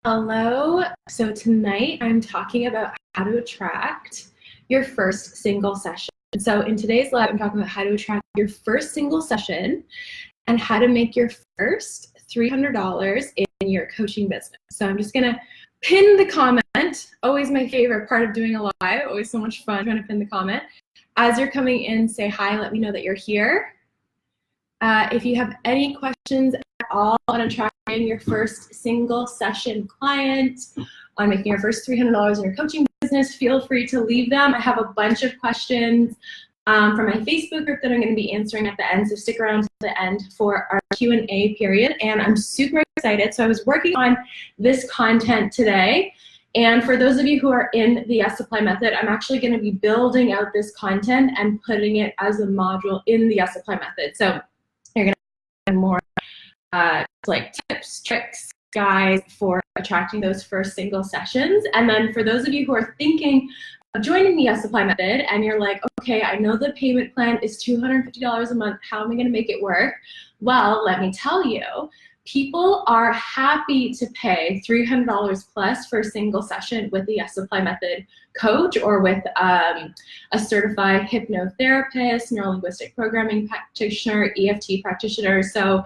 Hello. So tonight I'm talking about how to attract your first single session. So in today's live, I'm talking about how to attract your first single session and how to make your first $300 in your coaching business. So I'm just going to pin the comment. Always my favorite part of doing a live. Always so much fun trying to pin the comment. As you're coming in, say hi. Let me know that you're here. If you have any questions at all on attracting your first single session client, on making your first $300 in your coaching business, feel free to leave them. I have a bunch of questions from my Facebook group that I'm going to be answering at the end, so stick around to the end for our Q&A period. And I'm super excited. So I was working on this content today. And for those of you who are in the Yes Apply method, I'm actually going to be building out this content and putting it as a module in the Yes Apply method. So you're going to get more like tips, tricks, guides for attracting those first single sessions. And then for those of you who are thinking of joining the Yes Apply method and you're like, okay, I know the payment plan is $250 a month. How am I going to make it work? Well, let me tell you, people are happy to pay $300 plus for a single session with the Yes Apply method coach or with a certified hypnotherapist, neurolinguistic programming practitioner, EFT practitioner. So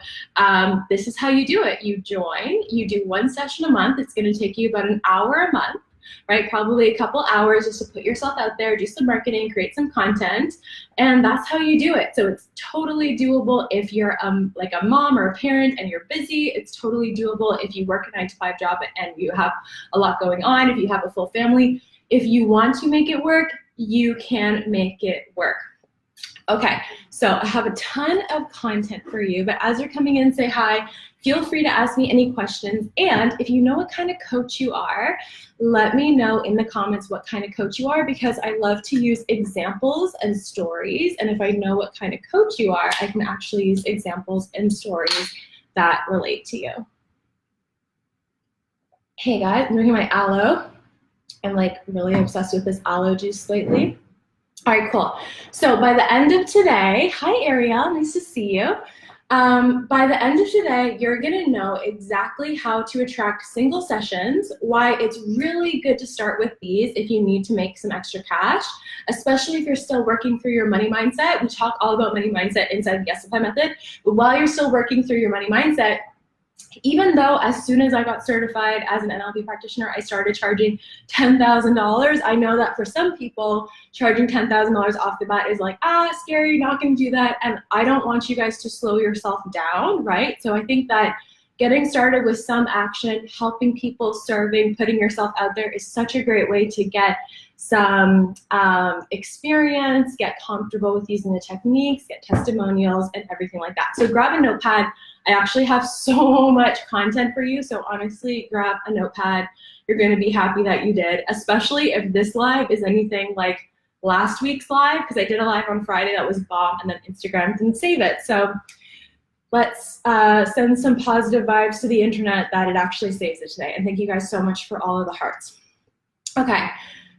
this is how you do it. You join, you do one session a month. It's going to take you about an hour a month, right? Probably a couple hours just to put yourself out there, do some marketing, create some content, and that's how you do it. So it's totally doable if you're like a mom or a parent and you're busy. It's totally doable if you work a 9-to-5 job and you have a lot going on, if you have a full family. If you want to make it work, you can make it work. Okay, so I have a ton of content for you, but as you're coming in, say hi. Feel free to ask me any questions. And if you know what kind of coach you are, let me know in the comments what kind of coach you are, because I love to use examples and stories. And if I know what kind of coach you are, I can actually use examples and stories that relate to you. Hey guys, I'm drinking my aloe. I'm like really obsessed with this aloe juice lately. All right, cool. So by the end of today, hi Ariel, nice to see you. By the end of today, you're gonna know exactly how to attract single sessions, why it's really good to start with these if you need to make some extra cash, especially if you're still working through your money mindset. We talk all about money mindset inside the Yes Apply method, but while you're still working through your money mindset, even though as soon as I got certified as an NLP practitioner, I started charging $10,000, I know that for some people, charging $10,000 off the bat is like, scary, you're not gonna do that. And I don't want you guys to slow yourself down, right? So I think that getting started with some action, helping people, serving, putting yourself out there is such a great way to get some experience, get comfortable with using the techniques, get testimonials, and everything like that. So grab a notepad. I actually have so much content for you, so honestly, grab a notepad. You're going to be happy that you did, especially if this live is anything like last week's live, because I did a live on Friday that was bomb, and then Instagram didn't save it. So let's send some positive vibes to the internet that it actually saves it today. And thank you guys so much for all of the hearts. Okay.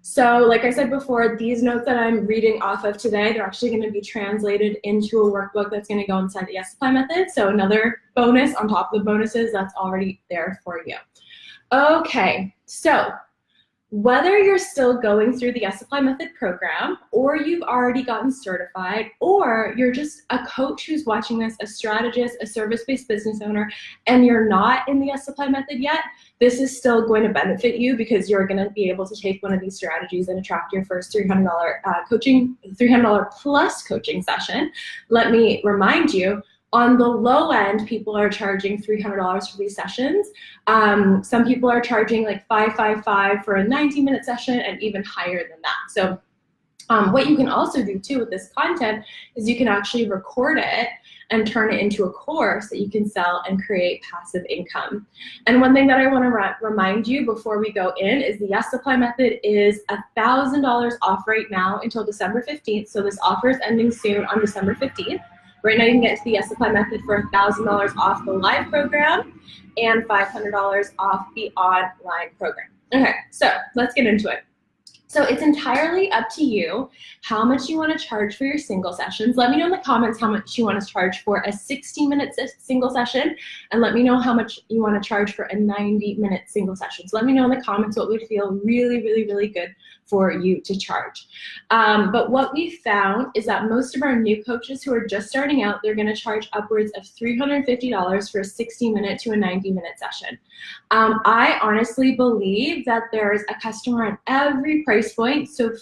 So like I said before, these notes that I'm reading off of today, they're actually going to be translated into a workbook that's going to go inside the Yes Apply method. So another bonus on top of the bonuses that's already there for you. Okay, so whether you're still going through the Yes Apply method program, or you've already gotten certified, or you're just a coach who's watching this, a strategist, a service-based business owner, and you're not in the Yes Apply method yet, this is still going to benefit you because you're going to be able to take one of these strategies and attract your first $300 $300 plus coaching session. Let me remind you, on the low end, people are charging $300 for these sessions. Some people are charging like $555 for a 90-minute session and even higher than that. So what you can also do too with this content is you can actually record it and turn it into a course that you can sell and create passive income. And one thing that I want to remind you before we go in is the Yes Apply method is $1,000 off right now until December 15th. So this offer is ending soon on December 15th. Right now you can get to the Yes Apply method for $1,000 off the live program and $500 off the online program. Okay, so let's get into it. So it's entirely up to you how much you want to charge for your single sessions. Let me know in the comments how much you want to charge for a 60-minute single session, and let me know how much you want to charge for a 90-minute single session. So let me know in the comments what would feel really, really, really good for you to charge. But what we found is that most of our new coaches who are just starting out, they're going to charge upwards of $350 for a 60-minute to a 90-minute session. I honestly believe that there's a customer at every price point, so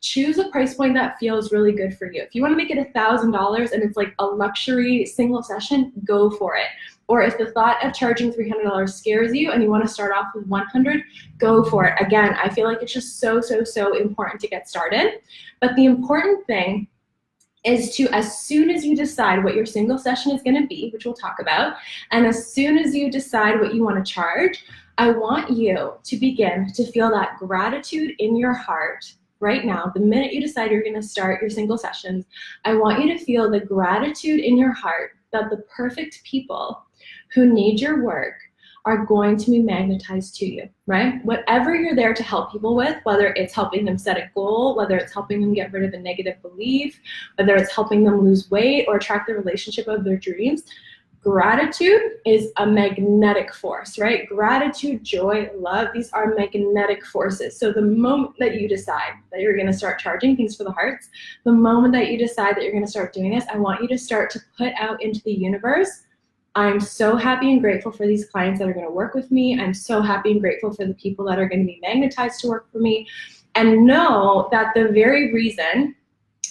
choose a price point that feels really good for you. If you want to make it $1,000 and it's like a luxury single session, go for it. Or if the thought of charging $300 scares you and you want to start off with $100, go for it. Again, I feel like it's just so, so, so important to get started. But the important thing is to, as soon as you decide what your single session is going to be, which we'll talk about, and as soon as you decide what you want to charge, I want you to begin to feel that gratitude in your heart right now. The minute you decide you're going to start your single sessions, I want you to feel the gratitude in your heart that the perfect people who need your work are going to be magnetized to you, right? Whatever you're there to help people with, whether it's helping them set a goal, whether it's helping them get rid of a negative belief, whether it's helping them lose weight or attract the relationship of their dreams, gratitude is a magnetic force, right? Gratitude, joy, love, these are magnetic forces. So the moment that you decide that you're going to start charging things for the hearts, the moment that you decide that you're going to start doing this, I want you to start to put out into the universe, I'm so happy and grateful for these clients that are going to work with me. I'm so happy and grateful for the people that are going to be magnetized to work for me. And know that the very reason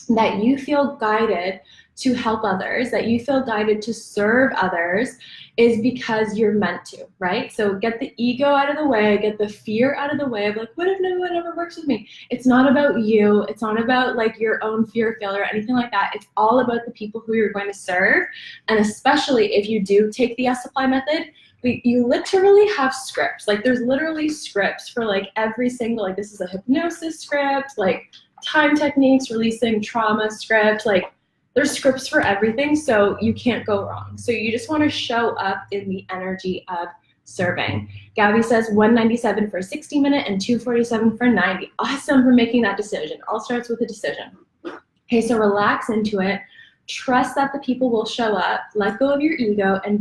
that you feel guided to help others, that you feel guided to serve others, is because you're meant to, right? So get the ego out of the way, get the fear out of the way of like, what if no one ever works with me? It's not about you. It's not about like your own fear of failure or anything like that. It's all about the people who you're going to serve. And especially if you do take the S-Apply method, you literally have scripts. Like there's literally scripts for like every single, like this is a hypnosis script, like time techniques, releasing trauma script, like there's scripts for everything, so you can't go wrong. So you just want to show up in the energy of serving. Gabby says $197 for a 60-minute and $247 for 90. Awesome for making that decision. All starts with a decision. Okay, so relax into it. Trust that the people will show up. Let go of your ego and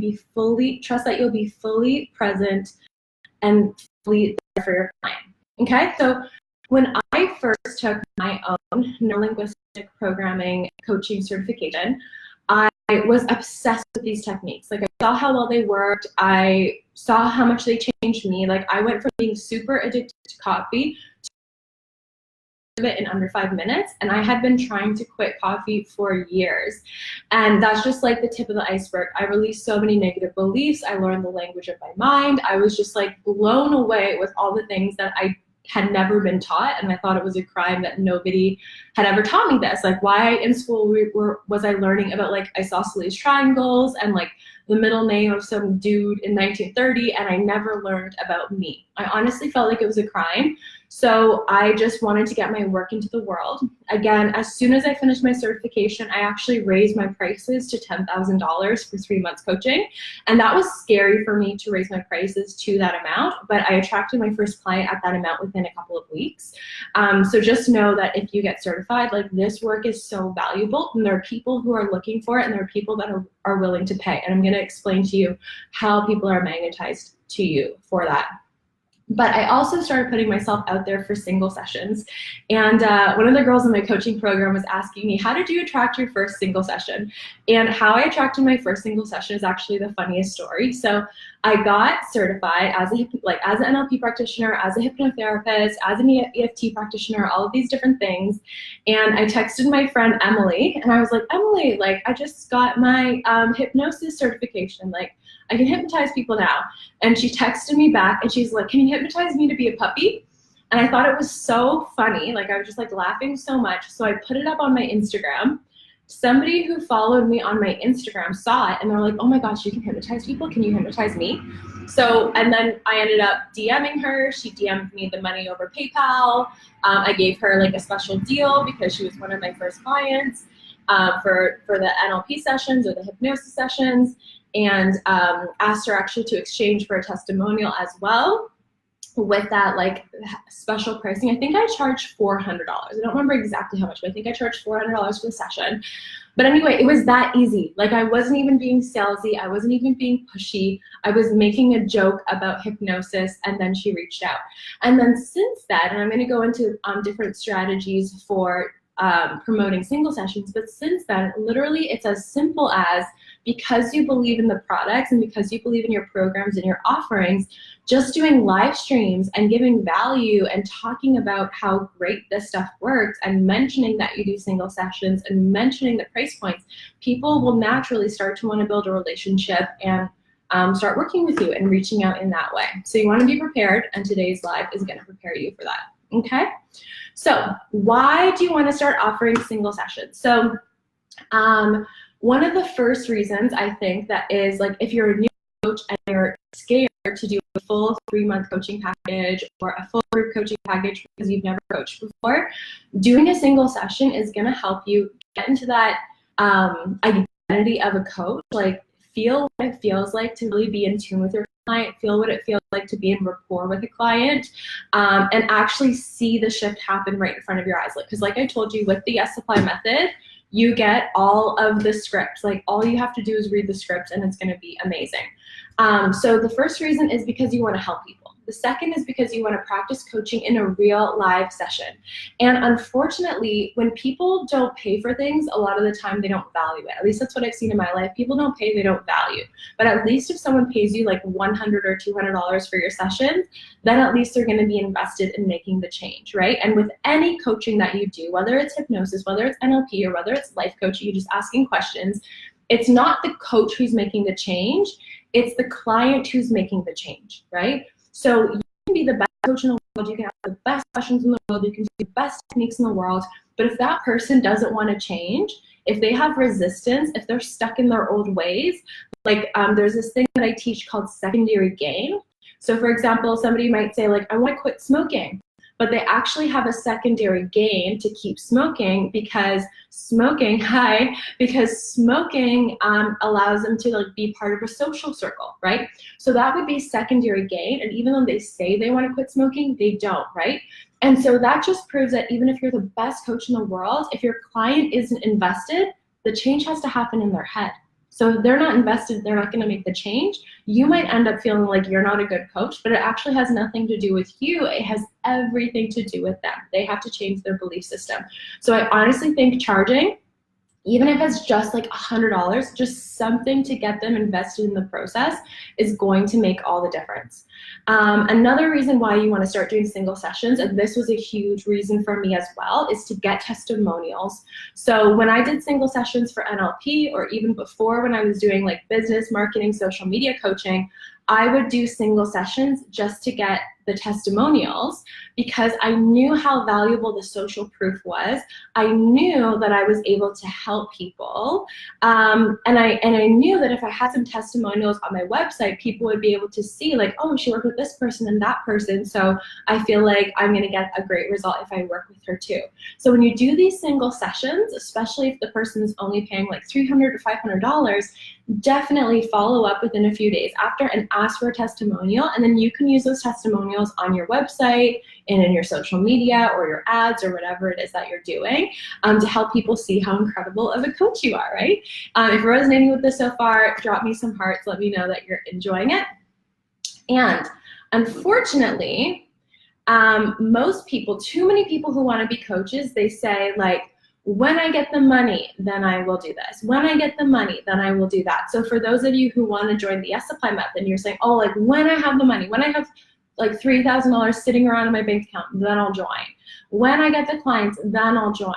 trust that you'll be fully present and fully there for your client. Okay, so when I first took my own neurolinguistic programming coaching certification, I was obsessed with these techniques. Like I saw how well they worked. I saw how much they changed me. Like I went from being super addicted to coffee to it in under 5 minutes. And I had been trying to quit coffee for years. And that's just like the tip of the iceberg. I released so many negative beliefs. I learned the language of my mind. I was just like blown away with all the things that I had never been taught, and I thought it was a crime that nobody had ever taught me this. Like why in school was I learning about like isosceles triangles and like the middle name of some dude in 1930, and I never learned about me. I honestly felt like it was a crime. So I just wanted to get my work into the world. Again, as soon as I finished my certification, I actually raised my prices to $10,000 for 3 months coaching. And that was scary for me to raise my prices to that amount, but I attracted my first client at that amount within a couple of weeks. So just know that if you get certified, like this work is so valuable, and there are people who are looking for it, and there are people that are willing to pay. And I'm going to explain to you how people are magnetized to you for that. But I also started putting myself out there for single sessions. And one of the girls in my coaching program was asking me, how did you attract your first single session? And how I attracted my first single session is actually the funniest story. So I got certified as an NLP practitioner, as a hypnotherapist, as an EFT practitioner, all of these different things. And I texted my friend Emily, and I was like, Emily, like I just got my hypnosis certification. Like I can hypnotize people now. And she texted me back and she's like, can you hypnotize me to be a puppy? And I thought it was so funny. Like I was just like laughing so much. So I put it up on my Instagram. Somebody who followed me on my Instagram saw it and they're like, oh my gosh, you can hypnotize people. Can you hypnotize me? So, and then I ended up DMing her. She DM'd me the money over PayPal. I gave her like a special deal because she was one of my first clients for the NLP sessions or the hypnosis sessions. And asked her actually to exchange for a testimonial as well. with that like special pricing. I think I charged $400. I don't remember exactly how much, but I think I charged $400 for the session. But anyway, it was that easy. Like I wasn't even being salesy. I wasn't even being pushy. I was making a joke about hypnosis, and then she reached out. And then since then, and I'm going to go into different strategies for promoting single sessions, but since then, literally it's as simple as, because you believe in the products and because you believe in your programs and your offerings, just doing live streams and giving value and talking about how great this stuff works and mentioning that you do single sessions and mentioning the price points, people will naturally start to want to build a relationship and start working with you and reaching out in that way. So you want to be prepared, and today's live is going to prepare you for that. Okay? So why do you want to start offering single sessions? So one of the first reasons I think that is, like, if you're a new coach and you're scared to do a full 3-month coaching package or a full group coaching package because you've never coached before, doing a single session is going to help you get into that identity of a coach, like feel what it feels like to really be in tune with your client, feel what it feels like to be in rapport with a client, and actually see the shift happen right in front of your eyes. Because like I told you, with the Yes Supply method, you get all of the scripts. Like all you have to do is read the scripts and it's going to be amazing. So the first reason is because you want to help people. The second is because you want to practice coaching in a real live session. And unfortunately, when people don't pay for things, a lot of the time they don't value it. At least that's what I've seen in my life. People don't pay, they don't value. But at least if someone pays you like $100 or $200 for your session, then at least they're going to be invested in making the change, right? And with any coaching that you do, whether it's hypnosis, whether it's NLP, or whether it's life coaching, you're just asking questions, it's not the coach who's making the change, it's the client who's making the change, right? So you can be the best coach in the world, you can have the best questions in the world, you can do the best techniques in the world, but if that person doesn't want to change, if they have resistance, if they're stuck in their old ways, like there's this thing that I teach called secondary gain. So for example, somebody might say like, I want to quit smoking, but they actually have a secondary gain to keep smoking because smoking allows them to like be part of a social circle, right? So that would be secondary gain. And even though they say they want to quit smoking, they don't, right? And so that just proves that even if you're the best coach in the world, if your client isn't invested, the change has to happen in their head. So if they're not invested, they're not going to make the change. You might end up feeling like you're not a good coach, but it actually has nothing to do with you. It has everything to do with them. They have to change their belief system. So I honestly think charging, even if it's just like $100, just something to get them invested in the process, is going to make all the difference. Another reason why you want to start doing single sessions, and this was a huge reason for me as well, is to get testimonials. So when I did single sessions for NLP, or even before when I was doing like business, marketing, social media coaching, I would do single sessions just to get the testimonials, because I knew how valuable the social proof was. I knew that I was able to help people, and I knew that if I had some testimonials on my website, people would be able to see like, oh, she worked with this person and that person, so I feel like I'm going to get a great result if I work with her too. So when you do these single sessions, especially if the person's only paying like $300 to $500, definitely follow up within a few days after and ask for a testimonial, and then you can use those testimonials on your website and in your social media or your ads or whatever it is that you're doing, to help people see how incredible of a coach you are, right? If you're resonating with this so far, drop me some hearts, let me know that you're enjoying it. And unfortunately, most people, too many people who want to be coaches, they say like, when I get the money, then I will do this. When I get the money, then I will do that. So for those of you who want to join the Yes Supply method, you're saying, oh, like when I have the money, when I have like $3,000 sitting around in my bank account, then I'll join. When I get the clients, then I'll join.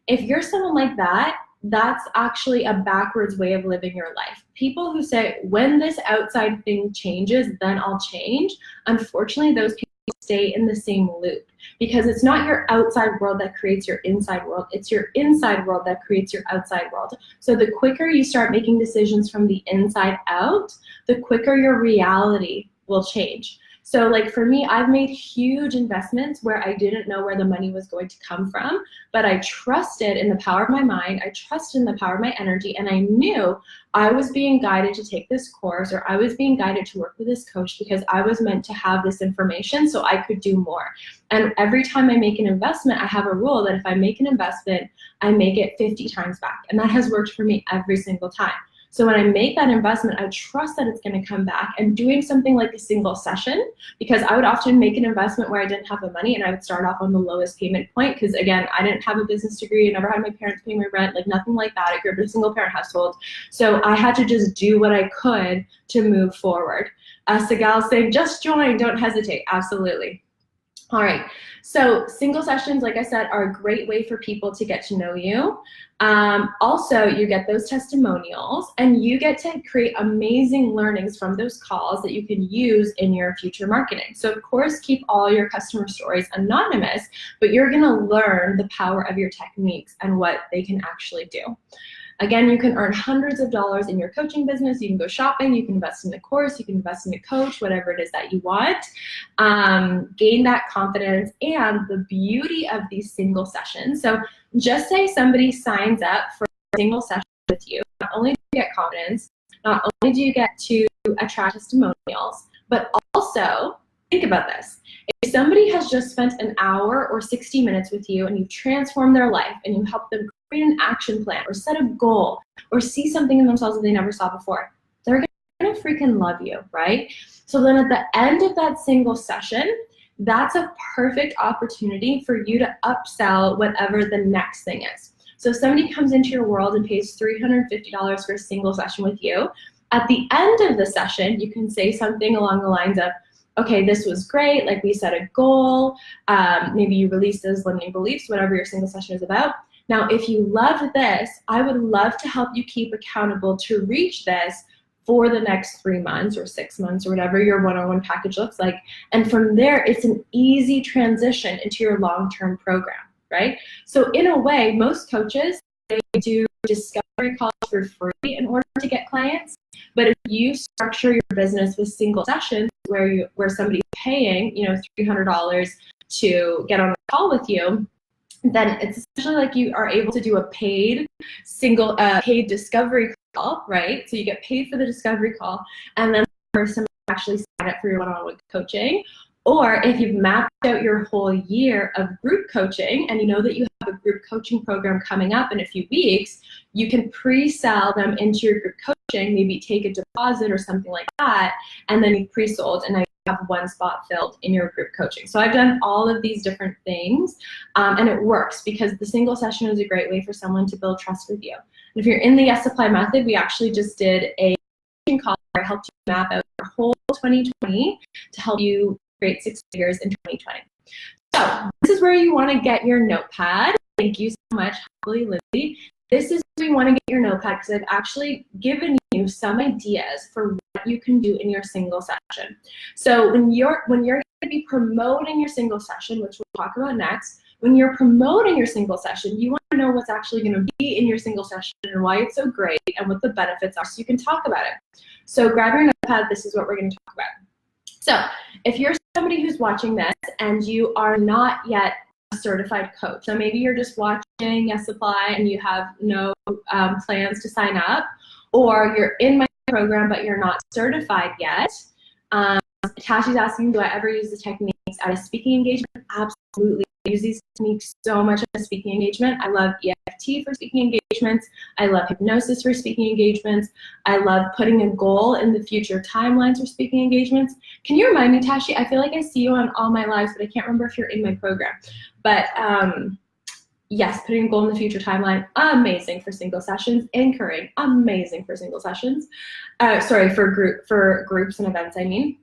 If you're someone like that, that's actually a backwards way of living your life. People who say, when this outside thing changes, then I'll change, unfortunately, those people stay in the same loop, because it's not your outside world that creates your inside world. It's your inside world that creates your outside world. So the quicker you start making decisions from the inside out, the quicker your reality will change. So like for me, I've made huge investments where I didn't know where the money was going to come from, but I trusted in the power of my mind, I trusted in the power of my energy, and I knew I was being guided to take this course, or I was being guided to work with this coach because I was meant to have this information so I could do more. And every time I make an investment, I have a rule that if I make an investment, I make it 50 times back. And that has worked for me every single time. So when I make that investment, I trust that it's going to come back. And doing something like a single session, because I would often make an investment where I didn't have the money and I would start off on the lowest payment point because, again, I didn't have a business degree. I never had my parents paying my rent, like nothing like that. I grew up in a single parent household. So I had to just do what I could to move forward. Sigal's saying, just join, don't hesitate. Absolutely. All right, so single sessions, like I said, are a great way for people to get to know you. Also, you get those testimonials and you get to create amazing learnings from those calls that you can use in your future marketing. So of course, keep all your customer stories anonymous, but you're gonna learn the power of your techniques and what they can actually do. Again, you can earn hundreds of dollars in your coaching business. You can go shopping, you can invest in a course, you can invest in a coach, whatever it is that you want. Gain that confidence and the beauty of these single sessions. So just say somebody signs up for a single session with you. Not only do you get confidence, not only do you get to attract testimonials, but also think about this. If somebody has just spent an hour or 60 minutes with you and you've transformed their life and you help them create an action plan or set a goal or see something in themselves that they never saw before, they're gonna freaking love you, right? So then at the end of that single session, that's a perfect opportunity for you to upsell whatever the next thing is. So if somebody comes into your world and pays $350 for a single session with you, at the end of the session, you can say something along the lines of, okay, this was great, like we set a goal, maybe you release those limiting beliefs, whatever your single session is about. Now, if you loved this, I would love to help you keep accountable to reach this for the next 3 months or 6 months or whatever your one-on-one package looks like. And from there, it's an easy transition into your long-term program, right? So in a way, most coaches, they do discovery calls for free in order to get clients. But if you structure your business with single sessions where somebody's paying, $300 to get on a call with you, then it's essentially like you are able to do a paid discovery call, right? So you get paid for the discovery call, and then the person actually sign up for your one-on-one coaching. Or if you've mapped out your whole year of group coaching and you know that you have a group coaching program coming up in a few weeks, you can pre-sell them into your group coaching, maybe take a deposit or something like that, and then you've pre-sold and now you have one spot filled in your group coaching. So I've done all of these different things, and it works because the single session is a great way for someone to build trust with you. And if you're in the Yes Apply method, we actually just did a coaching call where I helped you map out your whole 2020 to help you create 6 figures in 2020. So this is where you want to get your notepad. Thank you so much, Lily. This is where you want to get your notepad because I've actually given you some ideas for what you can do in your single session. So when you're going to be promoting your single session, which we'll talk about next, when you're promoting your single session, you want to know what's actually going to be in your single session and why it's so great and what the benefits are so you can talk about it. So grab your notepad. This is what we're going to talk about. So if you're somebody who's watching this and you are not yet a certified coach, so maybe you're just watching Yes Apply and you have no plans to sign up, or you're in my program but you're not certified yet. Tashi's asking, do I ever use the techniques at a speaking engagement? Absolutely. I use these techniques so much at a speaking engagement. I love EFT for speaking engagements. I love hypnosis for speaking engagements. I love putting a goal in the future timelines for speaking engagements. Can you remind me, Tashi? I feel like I see you on all my lives, but I can't remember if you're in my program. But yes, putting a goal in the future timeline, amazing for single sessions. Anchoring, amazing for single sessions. For groups and events, I mean.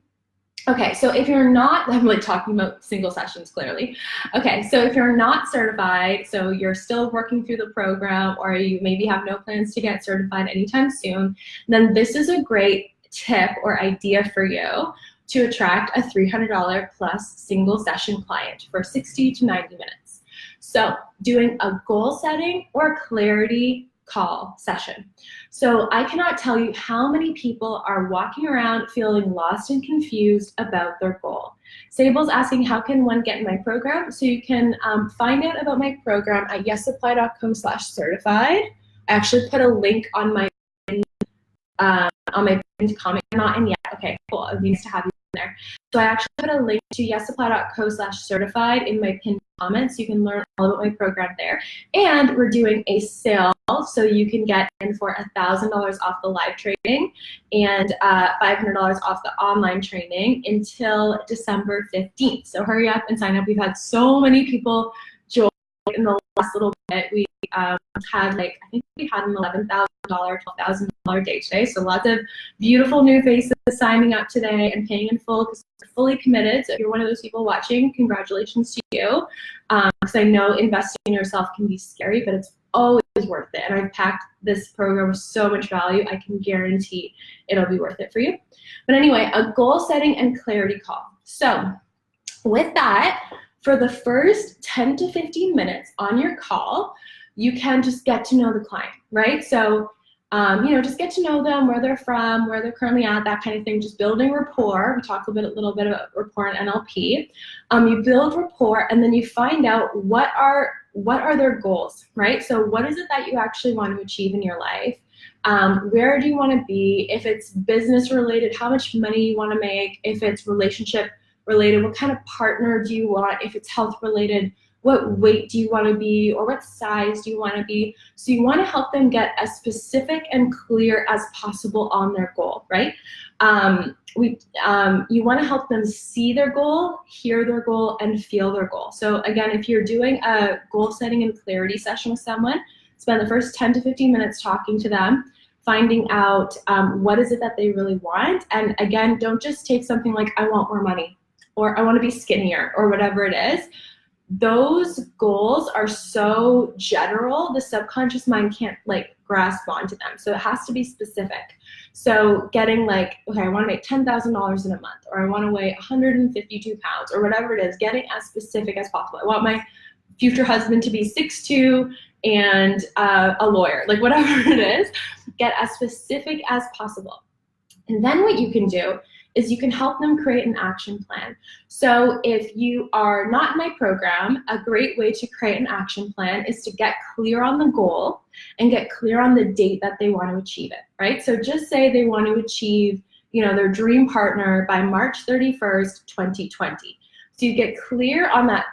Okay, so if you're not, I'm like talking about single sessions clearly. Okay, so if you're not certified, so you're still working through the program, or you maybe have no plans to get certified anytime soon, then this is a great tip or idea for you to attract a $300 plus single session client for 60 to 90 minutes. So doing a goal setting or clarity call session. So I cannot tell you how many people are walking around feeling lost and confused about their goal. Sable's asking, how can one get in my program? So you can find out about my program at yessupply.com/certified. I actually put a link on my pinned comment. You're not in yet. Okay, cool. It means to have you in there. So I actually put a link to yessupply.co/certified in my pinned comments. You can learn all about my program there. And we're doing a sale, so you can get in for $1,000 off the live training and $500 off the online training until December 15th. So hurry up and sign up. We've had so many people join in the last little bit. We had I think we had an $11,000, $12,000 day today. So lots of beautiful new faces signing up today and paying in full because we're fully committed. So if you're one of those people watching, congratulations to you. Because I know investing in yourself can be scary, but it's always worth it. And I've packed this program with so much value, I can guarantee it'll be worth it for you. But anyway, a goal setting and clarity call. So with that, for the first 10 to 15 minutes on your call, you can just get to know the client, right? So, just get to know them, where they're from, where they're currently at, that kind of thing, just building rapport. We talk a little bit about rapport in NLP. You build rapport, and then you find out what are their goals, right? So what is it that you actually want to achieve in your life? Where do you want to be? If it's business related, how much money you want to make? If it's relationship related, what kind of partner do you want? If it's health related, what weight do you want to be, or what size do you want to be? So you want to help them get as specific and clear as possible on their goal, right? You want to help them see their goal, hear their goal, and feel their goal. So again, if you're doing a goal setting and clarity session with someone, spend the first 10 to 15 minutes talking to them, finding out what is it that they really want. And again, don't just take something like, I want more money, or I want to be skinnier, or whatever it is. Those goals are so general, the subconscious mind can't grasp onto them. So it has to be specific. So getting okay, I want to make $10,000 in a month, or I want to weigh 152 pounds, or whatever it is, getting as specific as possible. I want my future husband to be 6'2" and a lawyer, whatever it is, get as specific as possible. And then what you can do is you can help them create an action plan. So if you are not in my program, a great way to create an action plan is to get clear on the goal and get clear on the date that they want to achieve it, right? So just say they want to achieve, their dream partner by March 31st, 2020. So you get clear on that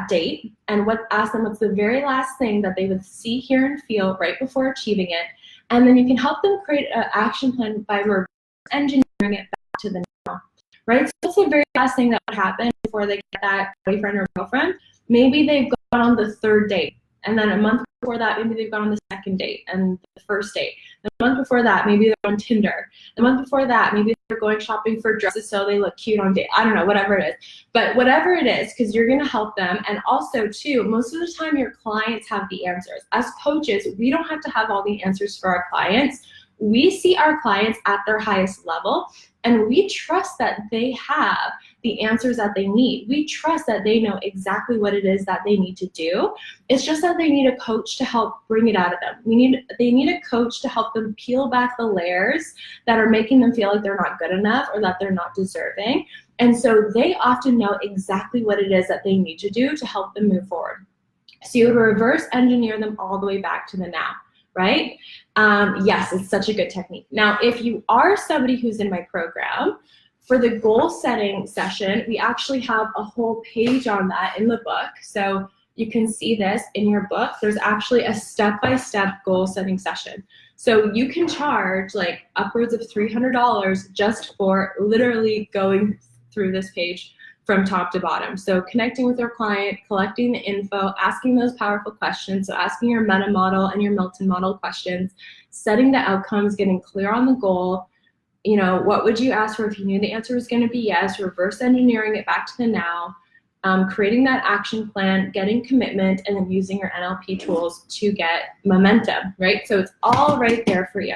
date and ask them what's the very last thing that they would see, hear, and feel right before achieving it. And then you can help them create an action plan by reverse engineering it back to the now, right? So that's the very last thing that would happen before they get that boyfriend or girlfriend. Maybe they've gone on the third date, and then a month before that, maybe they've gone on the second date and the first date. The month before that, maybe they're on Tinder. The month before that, maybe they're going shopping for dresses so they look cute on date. I don't know, whatever it is. But whatever it is, because you're going to help them. And also, too, most of the time your clients have the answers. As coaches, we don't have to have all the answers for our clients. We see our clients at their highest level, and we trust that they have the answers that they need. We trust that they know exactly what it is that they need to do. It's just that they need a coach to help bring it out of them. They need a coach to help them peel back the layers that are making them feel like they're not good enough or that they're not deserving. And so they often know exactly what it is that they need to do to help them move forward. So you would reverse engineer them all the way back to the now. Right? Yes, it's such a good technique. Now, if you are somebody who's in my program, for the goal setting session, we actually have a whole page on that in the book. So you can see this in your book. There's actually a step-by-step goal setting session. So you can charge upwards of $300 just for literally going through this page from top to bottom. So connecting with your client, collecting the info, asking those powerful questions. So asking your meta model and your Milton model questions, setting the outcomes, getting clear on the goal. What would you ask for if you knew the answer was going to be yes, reverse engineering it back to the now, creating that action plan, getting commitment, and then using your NLP tools to get momentum, right? So it's all right there for you.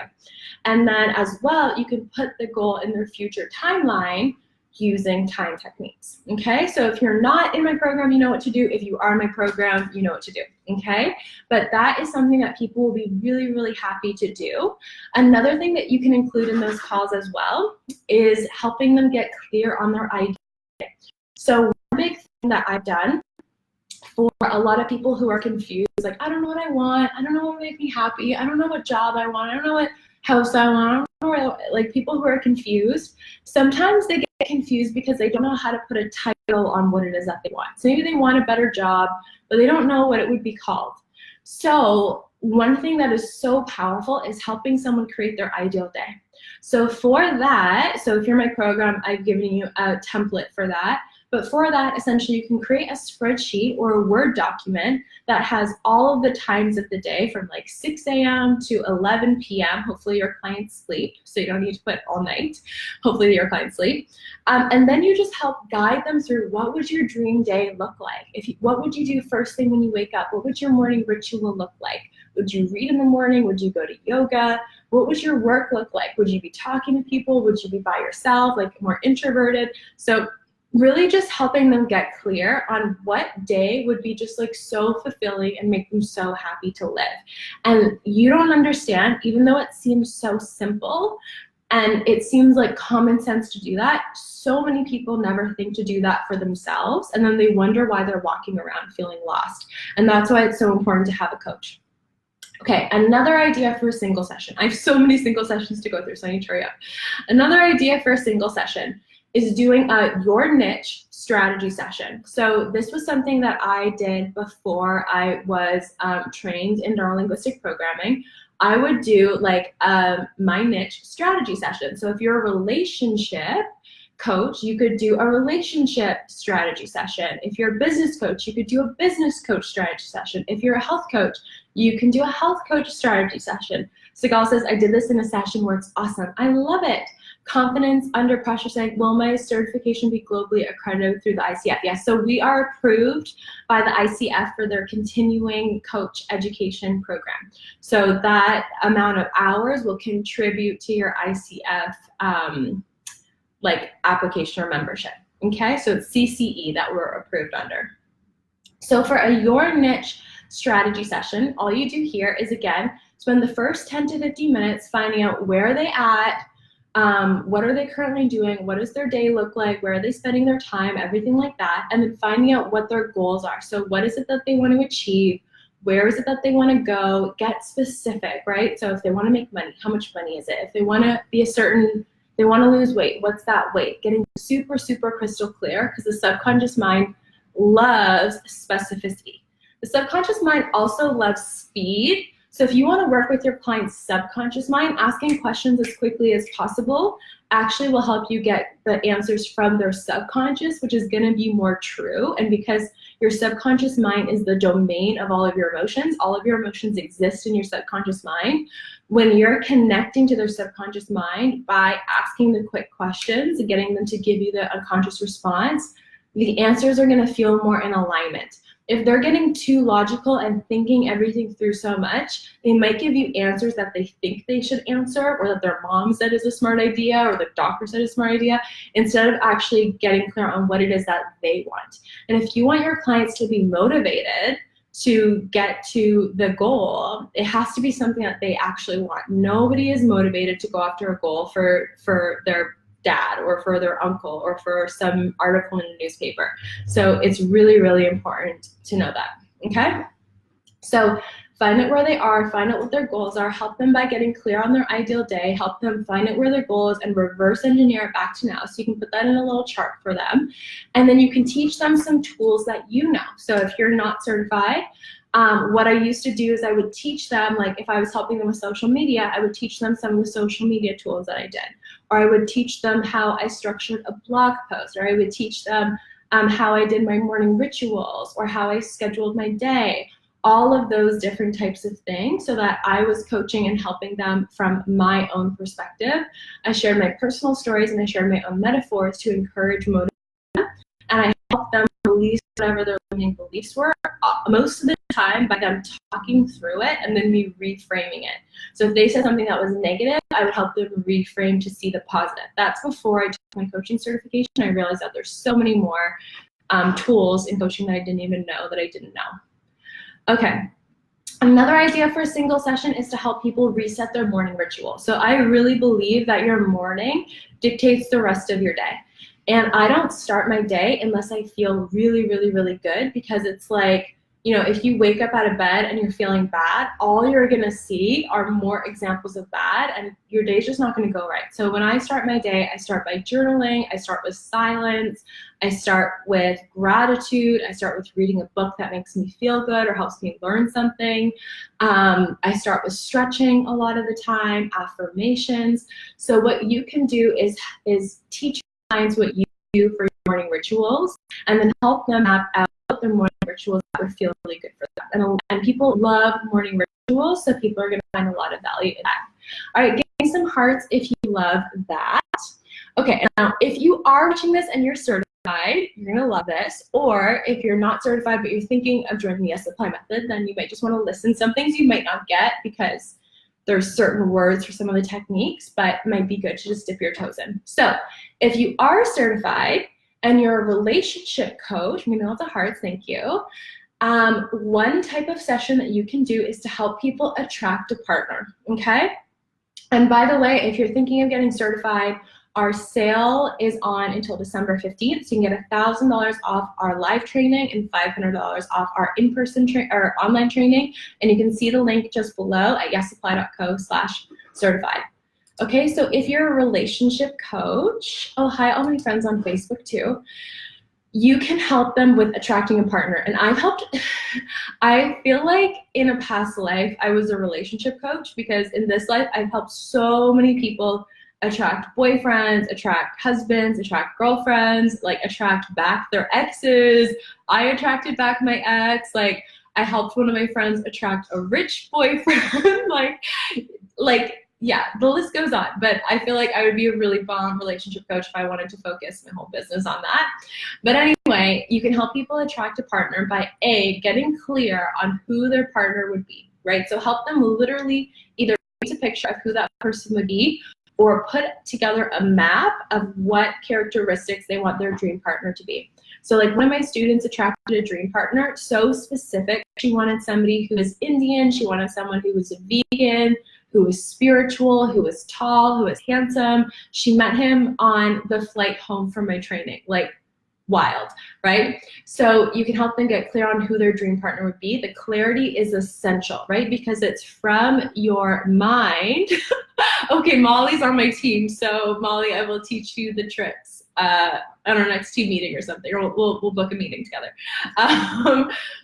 And then as well, you can put the goal in their future timeline using time techniques, okay? So if you're not in my program, you know what to do. If you are in my program, you know what to do, okay? But that is something that people will be really, really happy to do. Another thing that you can include in those calls as well is helping them get clear on their idea. So one big thing that I've done for a lot of people who are confused, like, I don't know what I want, I don't know what will make me happy, I don't know what job I want, I don't know what house I want, like people who are confused, sometimes they get confused because they don't know how to put a title on what it is that they want. So maybe they want a better job, but they don't know what it would be called. So one thing that is so powerful is helping someone create their ideal day. So for that, so if you're in my program, I've given you a template for that. But for that, essentially, you can create a spreadsheet or a Word document that has all of the times of the day from like 6 a.m. to 11 p.m. Hopefully your clients sleep, so you don't need to put all night. Hopefully your clients sleep. And then you just help guide them through what would your dream day look like? What would you do first thing when you wake up? What would your morning ritual look like? Would you read in the morning? Would you go to yoga? What would your work look like? Would you be talking to people? Would you be by yourself, like more introverted? So really just helping them get clear on what day would be just like so fulfilling and make them so happy to live. And you don't understand, even though it seems so simple and it seems like common sense to do that, so many people never think to do that for themselves, and then they wonder why they're walking around feeling lost. And that's why it's so important to have a coach. Okay, another idea for a single session. I have so many single sessions to go through, so I need to hurry up. Another idea for a single session is doing a your niche strategy session. So this was something that I did before I was trained in neurolinguistic programming. I would do like my niche strategy session. So if you're a relationship coach, you could do a relationship strategy session. If you're a business coach, you could do a business coach strategy session. If you're a health coach, you can do a health coach strategy session. Sigal says, I did this in a session where it's awesome. I love it. Confidence under pressure, saying, will my certification be globally accredited through the ICF? Yes, so we are approved by the ICF for their continuing coach education program. So that amount of hours will contribute to your ICF like application or membership. Okay, so it's CCE that we're approved under. So for a your niche strategy session, all you do here is, again, spend the first 10 to 15 minutes finding out where are they at, what are they currently doing, what does their day look like, where are they spending their time, everything like that, and then finding out what their goals are. So what is it that they want to achieve, where is it that they want to go, get specific, right? So if they want to make money, how much money is it? If they want to be they want to lose weight, what's that weight? Getting super, super crystal clear, because the subconscious mind loves specificity. The subconscious mind also loves speed. So if you want to work with your client's subconscious mind, asking questions as quickly as possible actually will help you get the answers from their subconscious, which is going to be more true. And because your subconscious mind is the domain of all of your emotions exist in your subconscious mind. When you're connecting to their subconscious mind by asking the quick questions and getting them to give you the unconscious response, the answers are going to feel more in alignment. If they're getting too logical and thinking everything through so much, they might give you answers that they think they should answer, or that their mom said is a smart idea, or the doctor said is a smart idea, instead of actually getting clear on what it is that they want. And if you want your clients to be motivated to get to the goal, it has to be something that they actually want. Nobody is motivated to go after a goal for their dad or for their uncle or for some article in a newspaper. So it's really, really important to know that, okay? So find out where they are, find out what their goals are, help them by getting clear on their ideal day, help them find out where their goal is and reverse engineer it back to now. So you can put that in a little chart for them. And then you can teach them some tools that you know. So if you're not certified, what I used to do is I would teach them, like if I was helping them with social media, I would teach them some of the social media tools that I did. Or I would teach them how I structured a blog post, or I would teach them how I did my morning rituals, or how I scheduled my day, all of those different types of things, so that I was coaching and helping them from my own perspective. I shared my personal stories and I shared my own metaphors to encourage, motivate them, and I helped them release whatever their limiting beliefs were. Most of the time by them talking through it and then me reframing it. So if they said something that was negative, I would help them reframe to see the positive. That's before I took my coaching certification. I realized that there's so many more tools in coaching that I didn't even know that I didn't know. Okay. Another idea for a single session is to help people reset their morning ritual. So I really believe that your morning dictates the rest of your day. And I don't start my day unless I feel really, really, really good, because it's like, you know, if you wake up out of bed and you're feeling bad, all you're gonna see are more examples of bad, and your day's just not gonna go right. So when I start my day, I start by journaling, I start with silence, I start with gratitude, I start with reading a book that makes me feel good or helps me learn something. I start with stretching a lot of the time, affirmations. So what you can do is teach clients what you do for your morning rituals, and then help them map out their morning rituals that would feel really good for them. And people love morning rituals, so people are going to find a lot of value in that. All right, give me some hearts if you love that. Okay, now if you are watching this and you're certified, you're going to love this. Or if you're not certified but you're thinking of joining the Yes Apply method, then you might just want to listen. Some things you might not get because there's certain words for some of the techniques, but it might be good to just dip your toes in. So if you are certified and you're a relationship coach, we know lots of hearts, thank you. One type of session that you can do is to help people attract a partner, okay? And by the way, if you're thinking of getting certified, our sale is on until December 15th, so you can get $1,000 off our live training and $500 off our in-person or online training, and you can see the link just below at yesapply.co/certified. Okay, so if you're a relationship coach, oh, hi, all my friends on Facebook too, you can help them with attracting a partner. And I've helped, I feel like in a past life, I was a relationship coach, because in this life, I've helped so many people attract boyfriends, attract husbands, attract girlfriends, like attract back their exes. I attracted back my ex. Like I helped one of my friends attract a rich boyfriend. like, yeah, the list goes on, but I feel like I would be a really bomb relationship coach if I wanted to focus my whole business on that. But anyway, you can help people attract a partner by getting clear on who their partner would be, right? So help them literally either paint a picture of who that person would be, or put together a map of what characteristics they want their dream partner to be. So like one of my students attracted a dream partner, so specific. She wanted somebody who was Indian, she wanted someone who was a vegan, who was spiritual, who was tall, who was handsome. She met him on the flight home from my training, like wild, right? So you can help them get clear on who their dream partner would be. The clarity is essential, right? Because it's from your mind. Okay, Molly's on my team, so Molly, I will teach you the tricks on our next team meeting or something, or we'll book a meeting together.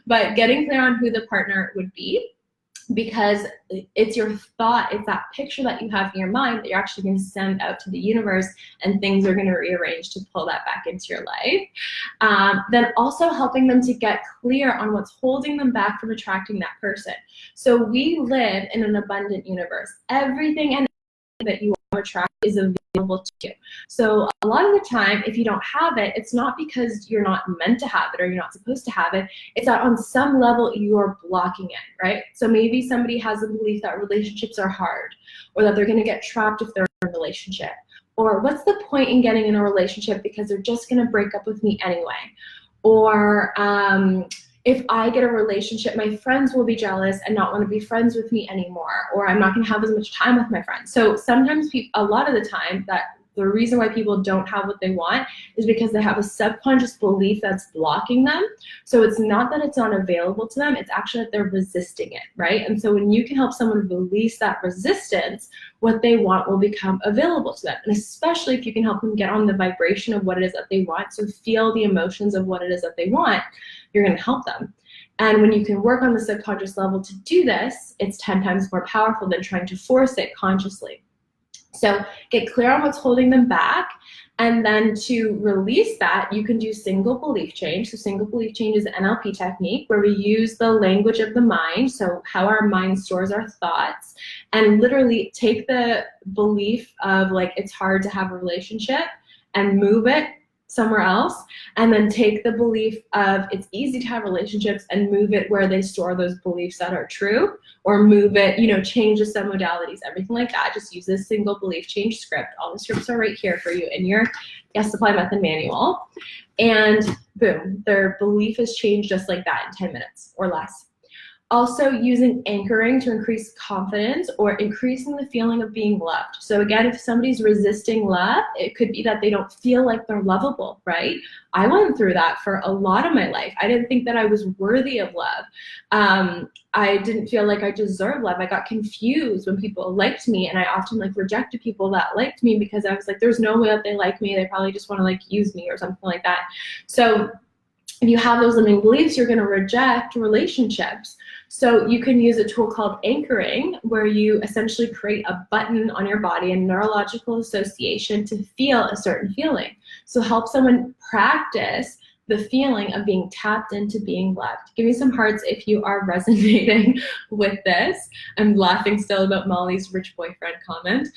But getting clear on who the partner would be, because it's your thought, it's that picture that you have in your mind that you're actually going to send out to the universe, and things are going to rearrange to pull that back into your life. Then also helping them to get clear on what's holding them back from attracting that person. So we live in an abundant universe. Everything and that you attract is available to you. So a lot of the time, if you don't have it, it's not because you're not meant to have it or you're not supposed to have it. It's that on some level you're blocking it, right? So maybe somebody has a belief that relationships are hard, or that they're going to get trapped if they're in a relationship, or what's the point in getting in a relationship because they're just going to break up with me anyway, or if I get a relationship, my friends will be jealous and not want to be friends with me anymore, or I'm not going to have as much time with my friends. So sometimes a lot of the time, that the reason why people don't have what they want is because they have a subconscious belief that's blocking them. So it's not that it's not available to them, it's actually that they're resisting it, right? And so when you can help someone release that resistance, what they want will become available to them. And especially if you can help them get on the vibration of what it is that they want, so feel the emotions of what it is that they want, you're going to help them. And when you can work on the subconscious level to do this, it's 10 times more powerful than trying to force it consciously. So get clear on what's holding them back, and then to release that, you can do single belief change. So single belief change is an NLP technique where we use the language of the mind, so how our mind stores our thoughts, and literally take the belief of like it's hard to have a relationship and move it somewhere else, and then take the belief of it's easy to have relationships and move it where they store those beliefs that are true, or move it, change the submodalities, everything like that. Just use this single belief change script. All the scripts are right here for you in your Yes Supply Method manual. And boom, their belief is changed just like that in 10 minutes or less. Also using anchoring to increase confidence or increasing the feeling of being loved. So again, if somebody's resisting love, it could be that they don't feel like they're lovable, right? I went through that for a lot of my life. I didn't think that I was worthy of love. I didn't feel like I deserved love. I got confused when people liked me, and I often rejected people that liked me because I was like, there's no way that they like me. They probably just want to use me or something like that. So if you have those limiting beliefs, you're going to reject relationships. So you can use a tool called anchoring, where you essentially create a button on your body, a neurological association to feel a certain feeling. So help someone practice the feeling of being tapped into being loved. Give me some hearts if you are resonating with this. I'm laughing still about Molly's rich boyfriend comment.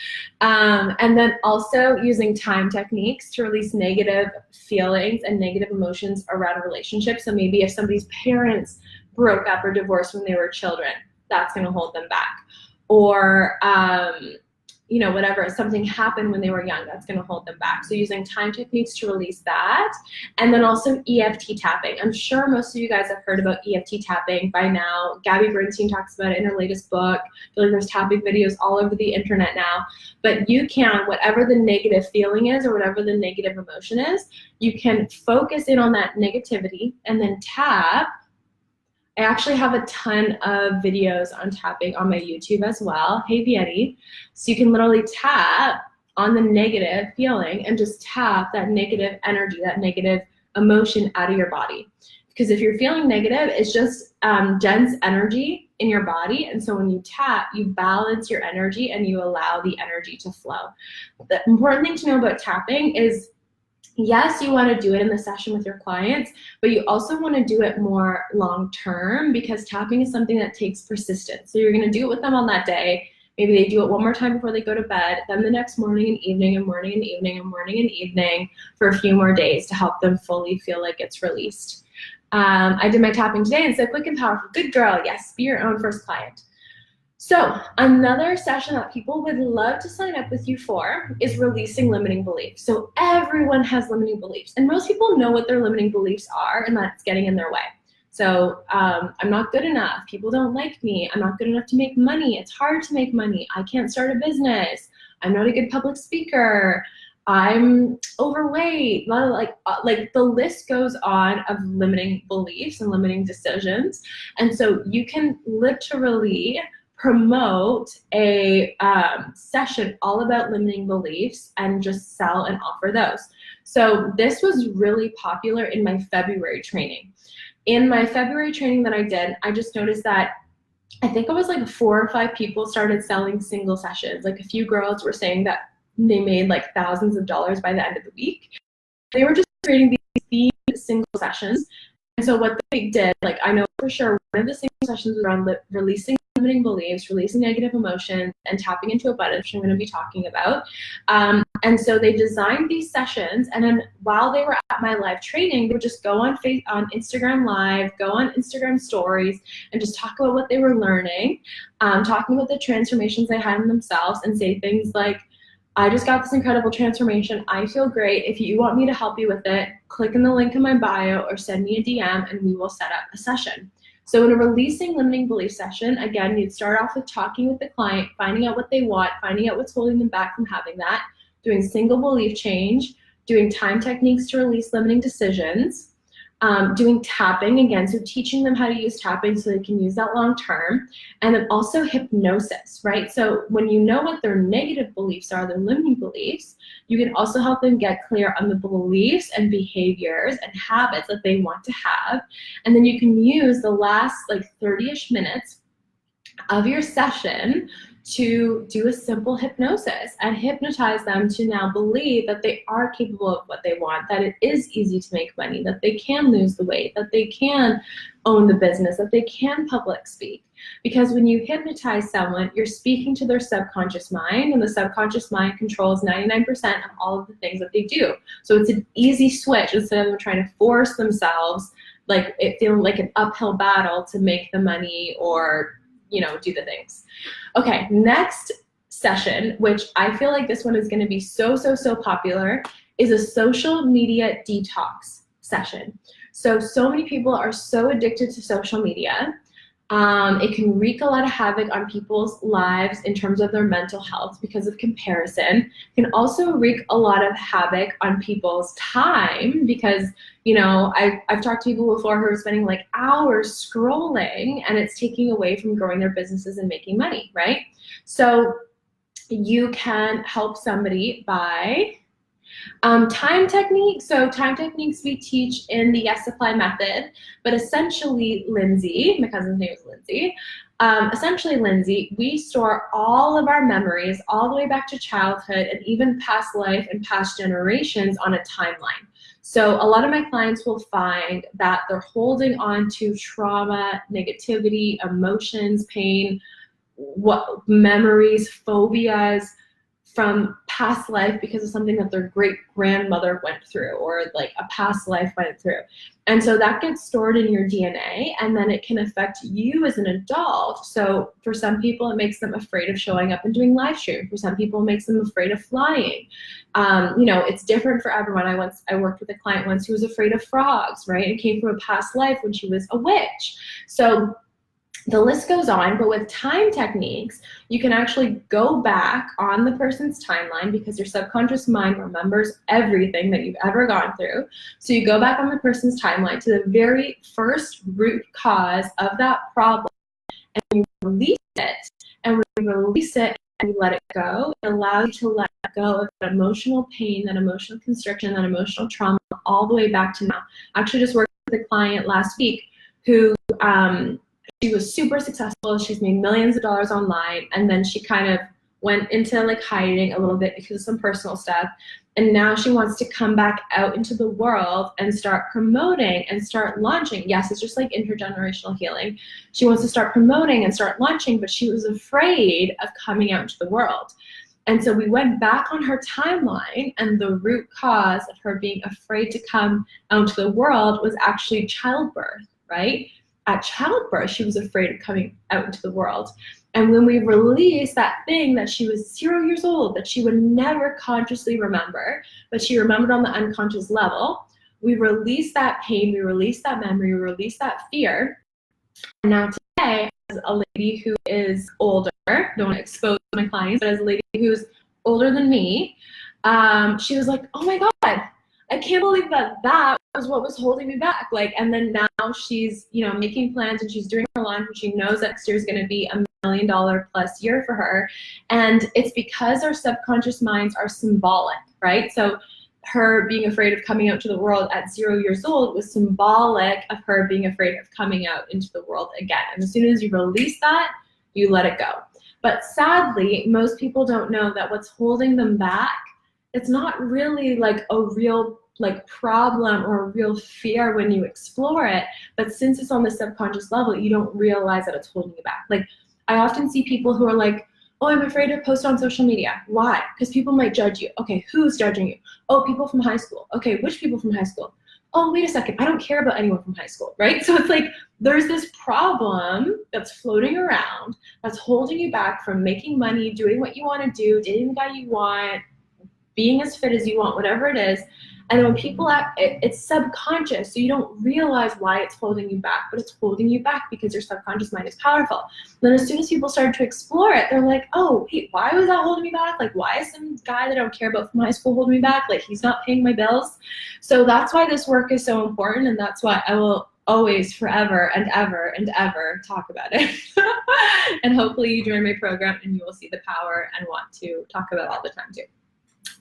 And then also using time techniques to release negative feelings and negative emotions around a relationship. So maybe if somebody's parents broke up or divorced when they were children, that's going to hold them back. Or whatever, something happened when they were young, that's going to hold them back. So using time techniques to release that. And then also EFT tapping. I'm sure most of you guys have heard about EFT tapping by now. Gabby Bernstein talks about it in her latest book. I feel like there's tapping videos all over the internet now. But you can, whatever the negative feeling is or whatever the negative emotion is, you can focus in on that negativity and then tap. I actually have a ton of videos on tapping on my YouTube as well. Hey, Vieti. So you can literally tap on the negative feeling and just tap that negative energy, that negative emotion out of your body. Because if you're feeling negative, it's just dense energy in your body. And so when you tap, you balance your energy and you allow the energy to flow. The important thing to know about tapping is, yes, you want to do it in the session with your clients, but you also want to do it more long-term, because tapping is something that takes persistence. So you're going to do it with them on that day. Maybe they do it one more time before they go to bed, then the next morning and evening and morning and evening and morning and evening for a few more days to help them fully feel like it's released. I did my tapping today and said, quick and powerful. Good girl. Yes, be your own first client. So another session that people would love to sign up with you for is releasing limiting beliefs. So everyone has limiting beliefs, and most people know what their limiting beliefs are, and that's getting in their way. So I'm not good enough. People don't like me. I'm not good enough to make money. It's hard to make money. I can't start a business. I'm not a good public speaker. I'm overweight. Like the list goes on of limiting beliefs and limiting decisions. And so you can literally promote a session all about limiting beliefs and just sell and offer those. So this was really popular in my February training. In my February training that I did, I just noticed that I think it was 4 or 5 people started selling single sessions. A few girls were saying that they made thousands of dollars by the end of the week. They were just creating these single sessions. And so what they did, I know for sure, one of the single sessions was around releasing limiting beliefs, releasing negative emotions, and tapping into a button, which I'm going to be talking about. And so they designed these sessions, and then while they were at my live training, they would just go on Instagram Live, go on Instagram Stories, and just talk about what they were learning, talking about the transformations they had in themselves, and say things like, I just got this incredible transformation. I feel great. If you want me to help you with it, click in the link in my bio or send me a DM and we will set up a session. So in a releasing limiting belief session, again, you'd start off with talking with the client, finding out what they want, finding out what's holding them back from having that, doing single belief change, doing time techniques to release limiting decisions, doing tapping again, so teaching them how to use tapping so they can use that long term, and then also hypnosis, right? So when you know what their negative beliefs are, their limiting beliefs, you can also help them get clear on the beliefs and behaviors and habits that they want to have, and then you can use the last 30-ish minutes of your session to do a simple hypnosis and hypnotize them to now believe that they are capable of what they want, that it is easy to make money, that they can lose the weight, that they can own the business, that they can public speak. Because when you hypnotize someone, you're speaking to their subconscious mind, and the subconscious mind controls 99% of all of the things that they do. So it's an easy switch instead of them trying to force themselves, like it feeling like an uphill battle to make the money or, you know, do the things. Okay, next session, which I feel like this one is going to be so popular, is a social media detox session. So many people are so addicted to social media. It can wreak a lot of havoc on people's lives in terms of their mental health because of comparison. It can also wreak a lot of havoc on people's time because, you know, I've talked to people before who are spending like hours scrolling, and it's taking away from growing their businesses and making money, right? So you can help somebody by time techniques. So time techniques we teach in the Yes Supply method, but essentially Lindsay, my cousin's name is Lindsay, essentially Lindsay, we store all of our memories all the way back to childhood and even past life and past generations on a timeline. So a lot of my clients will find that they're holding on to trauma, negativity, emotions, pain, what memories, phobias from past life because of something that their great grandmother went through or like a past life went through. And so that gets stored in your DNA, and then it can affect you as an adult. So for some people, it makes them afraid of showing up and doing live stream. For some people, it makes them afraid of flying. You know, it's different for everyone. I worked with a client once who was afraid of frogs, right? It came from a past life when she was a witch. So the list goes on, but with time techniques, you can actually go back on the person's timeline because your subconscious mind remembers everything that you've ever gone through. So you go back on the person's timeline to the very first root cause of that problem, and you release it. And when you release it and you let it go, it allows you to let go of that emotional pain, that emotional constriction, that emotional trauma all the way back to now. I actually just worked with a client last week who she was super successful. She's made millions of dollars online, and then she kind of went into like hiding a little bit because of some personal stuff. And now she wants to come back out into the world and start promoting and start launching. Yes, it's just like intergenerational healing. She wants to start promoting and start launching, but she was afraid of coming out into the world. And so we went back on her timeline, and the root cause of her being afraid to come out into the world was actually childbirth, right? At childbirth, she was afraid of coming out into the world. And when we released that thing that she was 0 years old, that she would never consciously remember, but she remembered on the unconscious level, we released that pain, we released that memory, we released that fear. And now today, as a lady who is older, don't want to expose my clients, but as a lady who's older than me, she was like, oh my God, I can't believe that that was what was holding me back. Like, and then now she's, you know, making plans and she's doing her launch, and she knows that next year is going to be $1 million plus year for her. And it's because our subconscious minds are symbolic, right? So her being afraid of coming out to the world at 0 years old was symbolic of her being afraid of coming out into the world again. And as soon as you release that, you let it go. But sadly, most people don't know that what's holding them back, it's not really like a real like problem or a real fear when you explore it, but since it's on the subconscious level, you don't realize that it's holding you back. Like, I often see people who are like, oh, I'm afraid to post on social media. Why? Because people might judge you. Okay, who's judging you? Oh, people from high school. Okay, which people from high school? Oh, wait a second, I don't care about anyone from high school, right? So it's like there's this problem that's floating around that's holding you back from making money, doing what you want to do, dating the guy you want, being as fit as you want, whatever it is. And when people act, it's subconscious, so you don't realize why it's holding you back, but it's holding you back because your subconscious mind is powerful. Then as soon as people start to explore it, they're like, oh, wait, why was that holding me back? Like, why is some guy that I don't care about from high school holding me back? Like, he's not paying my bills. So that's why this work is so important, and that's why I will always, forever and ever and ever talk about it. And hopefully you join my program and you will see the power and want to talk about it all the time too.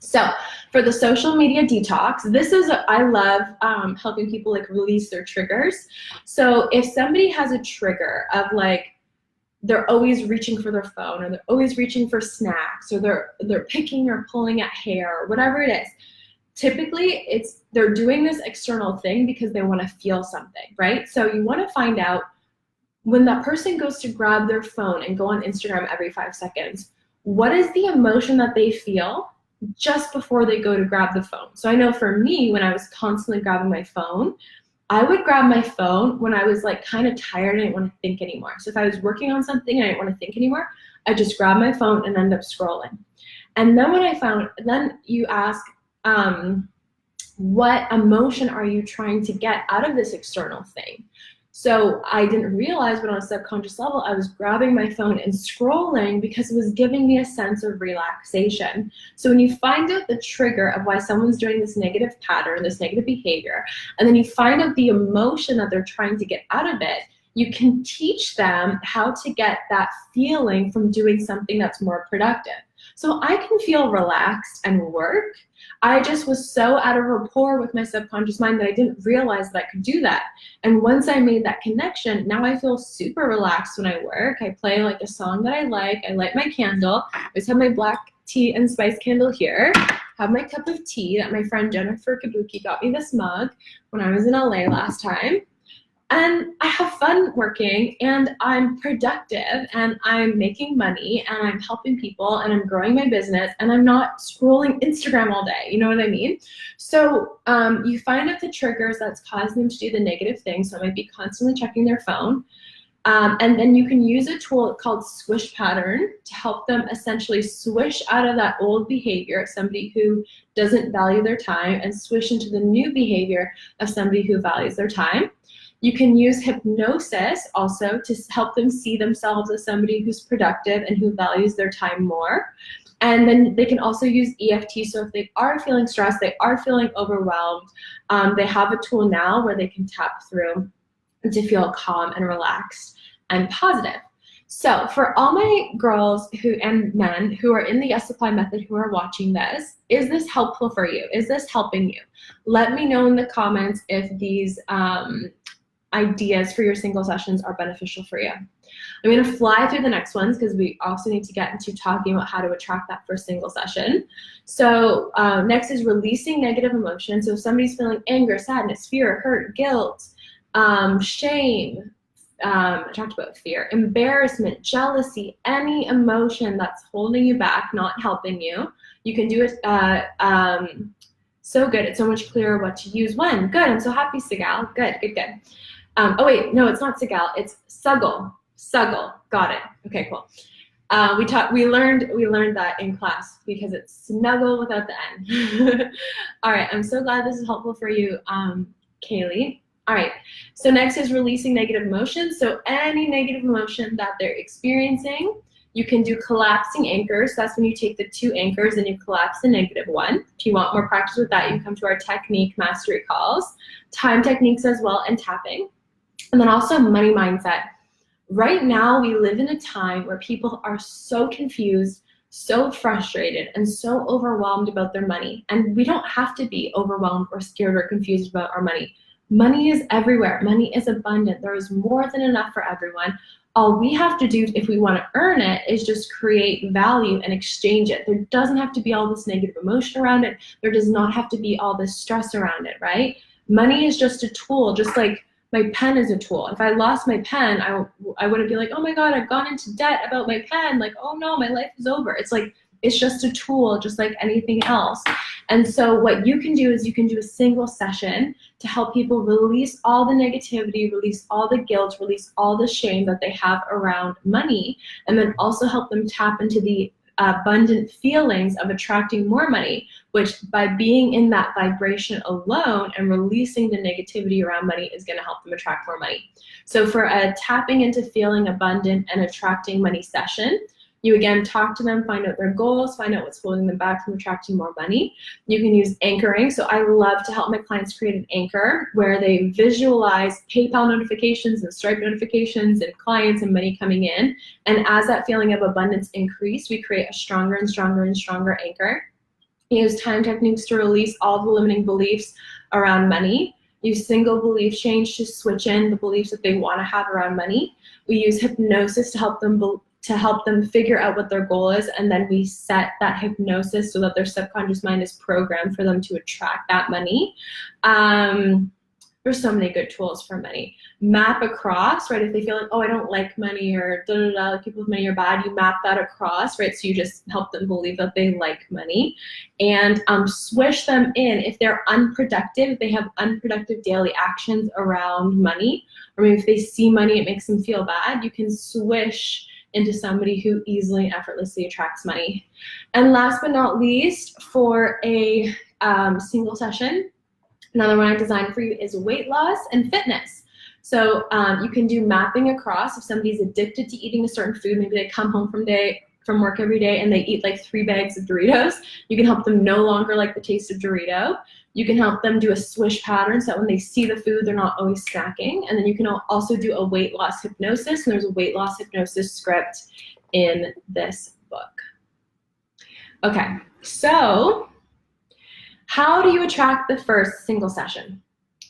So for the social media detox, this is, I love helping people like release their triggers. So if somebody has a trigger of like, they're always reaching for their phone, or they're always reaching for snacks, or they're picking or pulling at hair, or whatever it is. Typically, they're doing this external thing because they want to feel something, right? So you want to find out, when that person goes to grab their phone and go on Instagram every 5 seconds, what is the emotion that they feel just before they go to grab the phone? So I know for me, when I was constantly grabbing my phone, I would grab my phone when I was like kind of tired and I didn't want to think anymore. So if I was working on something and I didn't want to think anymore, I just grab my phone and end up scrolling. And then then you ask, what emotion are you trying to get out of this external thing? So I didn't realize, but on a subconscious level, I was grabbing my phone and scrolling because it was giving me a sense of relaxation. So when you find out the trigger of why someone's doing this negative pattern, this negative behavior, and then you find out the emotion that they're trying to get out of it, you can teach them how to get that feeling from doing something that's more productive. So I can feel relaxed and work. I just was so out of rapport with my subconscious mind that I didn't realize that I could do that. And once I made that connection, now I feel super relaxed when I work. I play like a song that I like. I light my candle. I always have my black tea and spice candle here. Have my cup of tea that my friend Jennifer Kabuki got me this mug when I was in LA last time. And I have fun working, and I'm productive, and I'm making money, and I'm helping people, and I'm growing my business, and I'm not scrolling Instagram all day. You know what I mean? So you find out the triggers that's causing them to do the negative things. So it might be constantly checking their phone. And then you can use a tool called Swish Pattern to help them essentially swish out of that old behavior of somebody who doesn't value their time and swish into the new behavior of somebody who values their time. You can use hypnosis also to help them see themselves as somebody who's productive and who values their time more. And then they can also use EFT. So if they are feeling stressed, they are feeling overwhelmed, they have a tool now where they can tap through to feel calm and relaxed and positive. So for all my girls and men who are in the Yes Supply method who are watching this, is this helpful for you? Is this helping you? Let me know in the comments if these ideas for your single sessions are beneficial for you. I'm going to fly through the next ones because we also need to get into talking about how to attract that first single session. So next is releasing negative emotions. So if somebody's feeling anger, sadness, fear, hurt, guilt, shame, I talked about fear, embarrassment, jealousy, any emotion that's holding you back, not helping you, you can do it so good. It's so much clearer what to use when. Good. I'm so happy, Sigal. Good, good, good. Oh wait, no, it's not Sigal. It's Suggle. Suggle. Got it. Okay, cool. We learned that in class because it's snuggle without the N. All right. I'm so glad this is helpful for you, Kaylee. All right. So next is releasing negative emotions. So any negative emotion that they're experiencing, you can do collapsing anchors. That's when you take the 2 anchors and you collapse the negative one. If you want more practice with that, you can come to our technique mastery calls, time techniques as well, and tapping. And then also money mindset. Right now, we live in a time where people are so confused, so frustrated, and so overwhelmed about their money. And we don't have to be overwhelmed or scared or confused about our money. Money is everywhere. Money is abundant. There is more than enough for everyone. All we have to do if we want to earn it is just create value and exchange it. There doesn't have to be all this negative emotion around it. There does not have to be all this stress around it, right? Money is just a tool, just like my pen is a tool. If I lost my pen, I wouldn't be like, oh my God, I've gone into debt about my pen. Like, oh no, my life is over. It's like, it's just a tool, just like anything else. And so what you can do is you can do a single session to help people release all the negativity, release all the guilt, release all the shame that they have around money, and then also help them tap into the abundant feelings of attracting more money, which by being in that vibration alone and releasing the negativity around money is going to help them attract more money. So for a tapping into feeling abundant and attracting money session, you again talk to them, find out their goals, find out what's holding them back from attracting more money. You can use anchoring. So I love to help my clients create an anchor where they visualize PayPal notifications and Stripe notifications and clients and money coming in. And as that feeling of abundance increase, we create a stronger and stronger and stronger anchor. You use time techniques to release all the limiting beliefs around money. use single belief change to switch in the beliefs that they want to have around money. We use hypnosis to help them figure out what their goal is, and then we set that hypnosis so that their subconscious mind is programmed for them to attract that money. There's so many good tools for money. Map across, right? If they feel like, oh, I don't like money, or like people with money are bad, you map that across, right? So you just help them believe that they like money, and swish them in. If they're unproductive, if they have unproductive daily actions around money, or maybe if they see money, it makes them feel bad, you can swish into somebody who easily and effortlessly attracts money. And last but not least, for a single session, another one I designed for you is weight loss and fitness. So you can do mapping across. If somebody's addicted to eating a certain food, maybe they come home from work every day and they eat like 3 bags of Doritos, you can help them no longer like the taste of Dorito. You can help them do a swish pattern so that when they see the food, they're not always snacking. And then you can also do a weight loss hypnosis, and there's a weight loss hypnosis script in this book. Okay, so how do you attract the first single session?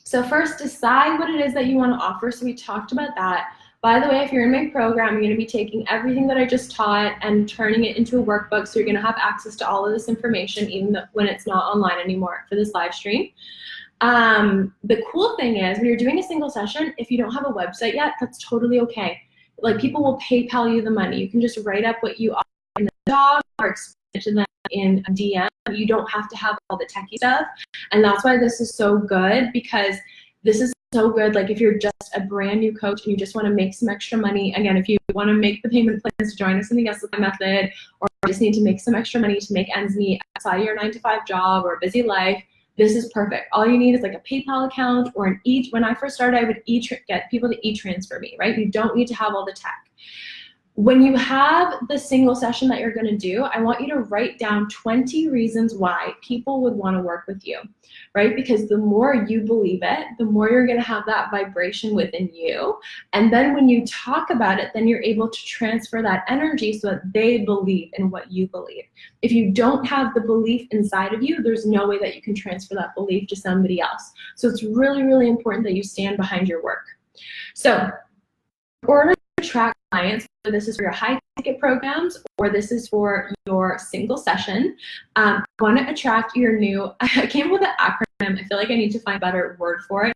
So first, decide what it is that you want to offer. So we talked about that. By the way, if you're in my program, you're going to be taking everything that I just taught and turning it into a workbook. So you're going to have access to all of this information, even when it's not online anymore for this live stream. The cool thing is, when you're doing a single session, if you don't have a website yet, that's totally okay. Like, people will PayPal you the money. You can just write up what you offer in the doc or explain it to them in a DM. You don't have to have all the techie stuff. And that's why this is so good, because this is so good. Like, if you're just a brand new coach and you just want to make some extra money, again, if you want to make the payment plans to join us in the Yes Method, or just need to make some extra money to make ends meet outside of your 9-to-5 job or a busy life, this is perfect. All you need is like a PayPal account or when I first started, I would get people to e-transfer me, right? You don't need to have all the tech. When you have the single session that you're going to do, I want you to write down 20 reasons why people would want to work with you, right? Because the more you believe it, the more you're going to have that vibration within you. And then when you talk about it, then you're able to transfer that energy so that they believe in what you believe. If you don't have the belief inside of you, there's no way that you can transfer that belief to somebody else. So it's really, really important that you stand behind your work. So in order to attract clients, whether this is for your high ticket programs or this is for your single session, I want to attract your new, I came up with an acronym. I feel like I need to find a better word for it,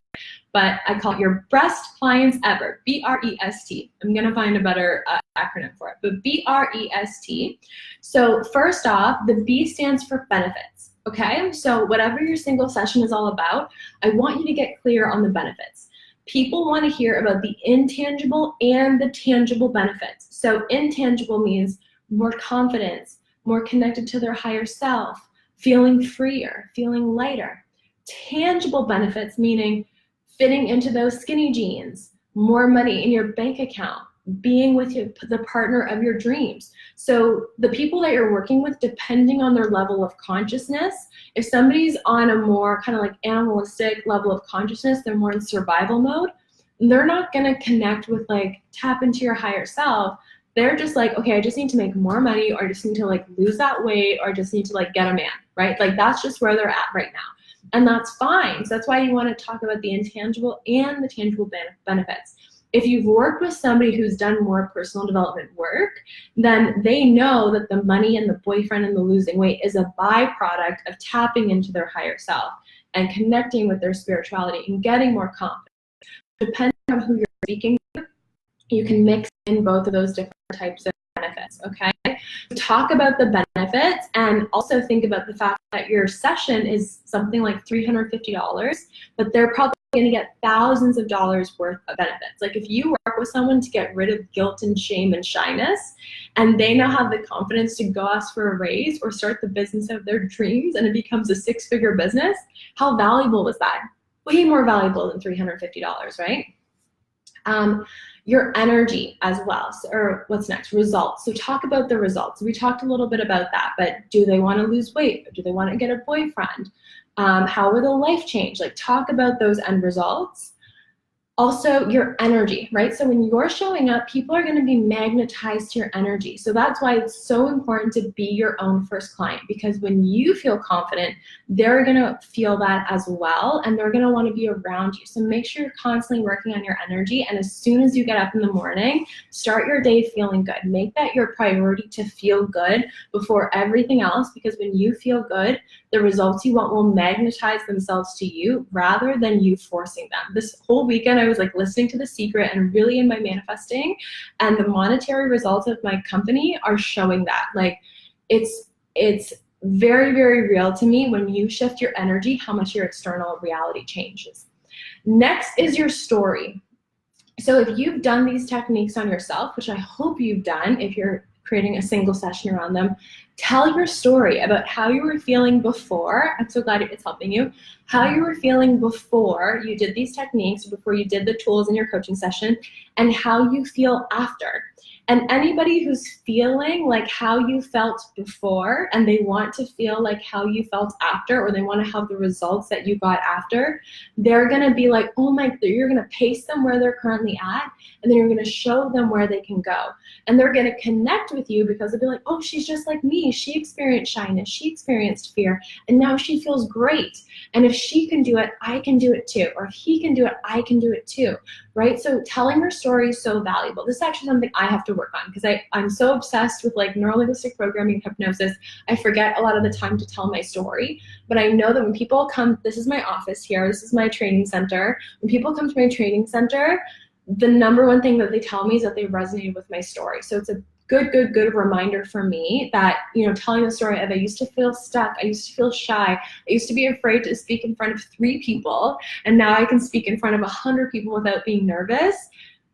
but I call it your best clients ever, BREST. I'm going to find a better acronym for it, but BREST. So first off, the B stands for benefits. Okay, so whatever your single session is all about, I want you to get clear on the benefits. People want to hear about the intangible and the tangible benefits. So intangible means more confidence, more connected to their higher self, feeling freer, feeling lighter. Tangible benefits meaning fitting into those skinny jeans, more money in your bank account, being with the partner of your dreams. So the people that you're working with, depending on their level of consciousness, if somebody's on a more kind of like animalistic level of consciousness, they're more in survival mode, they're not going to connect with like tap into your higher self. They're just like, okay, I just need to make more money, or I just need to like lose that weight, or I just need to like get a man, right? Like, that's just where they're at right now. And that's fine. So that's why you want to talk about the intangible and the tangible benefits. If you've worked with somebody who's done more personal development work, then they know that the money and the boyfriend and the losing weight is a byproduct of tapping into their higher self and connecting with their spirituality and getting more confidence. Depending on who you're speaking to, you can mix in both of those different types of benefits, okay? Talk about the benefits, and also think about the fact that your session is something like $350, but they're probably going to get thousands of dollars worth of benefits. Like, if you work with someone to get rid of guilt and shame and shyness, and they now have the confidence to go ask for a raise or start the business of their dreams, and it becomes a 6-figure business, how valuable was that? Way more valuable than $350, right? Your energy as well. So, or what's next? Results. So talk about the results. We talked a little bit about that, but do they want to lose weight? Or do they want to get a boyfriend? How will their life change? Like, talk about those end results. Also, your energy, right? So when you're showing up, people are going to be magnetized to your energy. So that's why it's so important to be your own first client, because when you feel confident, they're going to feel that as well, and they're going to want to be around you. So make sure you're constantly working on your energy, and as soon as you get up in the morning, start your day feeling good. Make that your priority to feel good before everything else, because when you feel good, the results you want will magnetize themselves to you rather than you forcing them. This whole weekend, I was like listening to The Secret and really in my manifesting, and the monetary results of my company are showing that. Like it's very, very real to me when you shift your energy, how much your external reality changes. Next is your story. So if you've done these techniques on yourself, which I hope you've done, if you're creating a single session around them, tell your story about how you were feeling before. I'm so glad it's helping you. How you were feeling before you did these techniques, before you did the tools in your coaching session, and how you feel after. And anybody who's feeling like how you felt before and they want to feel like how you felt after, or they want to have the results that you got after, they're going to be like, oh my, you're going to pace them where they're currently at, and then you're going to show them where they can go. And they're going to connect with you because they'll be like, oh, she's just like me. She experienced shyness. She experienced fear. And now she feels great. And if she can do it, I can do it too. Or if he can do it, I can do it too. Right? So telling your story is so valuable. This is actually something I have to work on, because I'm so obsessed with like neuro-linguistic programming, hypnosis. I forget a lot of the time to tell my story. But I know that when people come, this is my office here, this is my training center. When people come to my training center, the number one thing that they tell me is that they resonated with my story. So it's a good reminder for me that, you know, telling the story of I used to feel stuck, I used to feel shy, I used to be afraid to speak in front of 3 people, and now I can speak in front of 100 people without being nervous.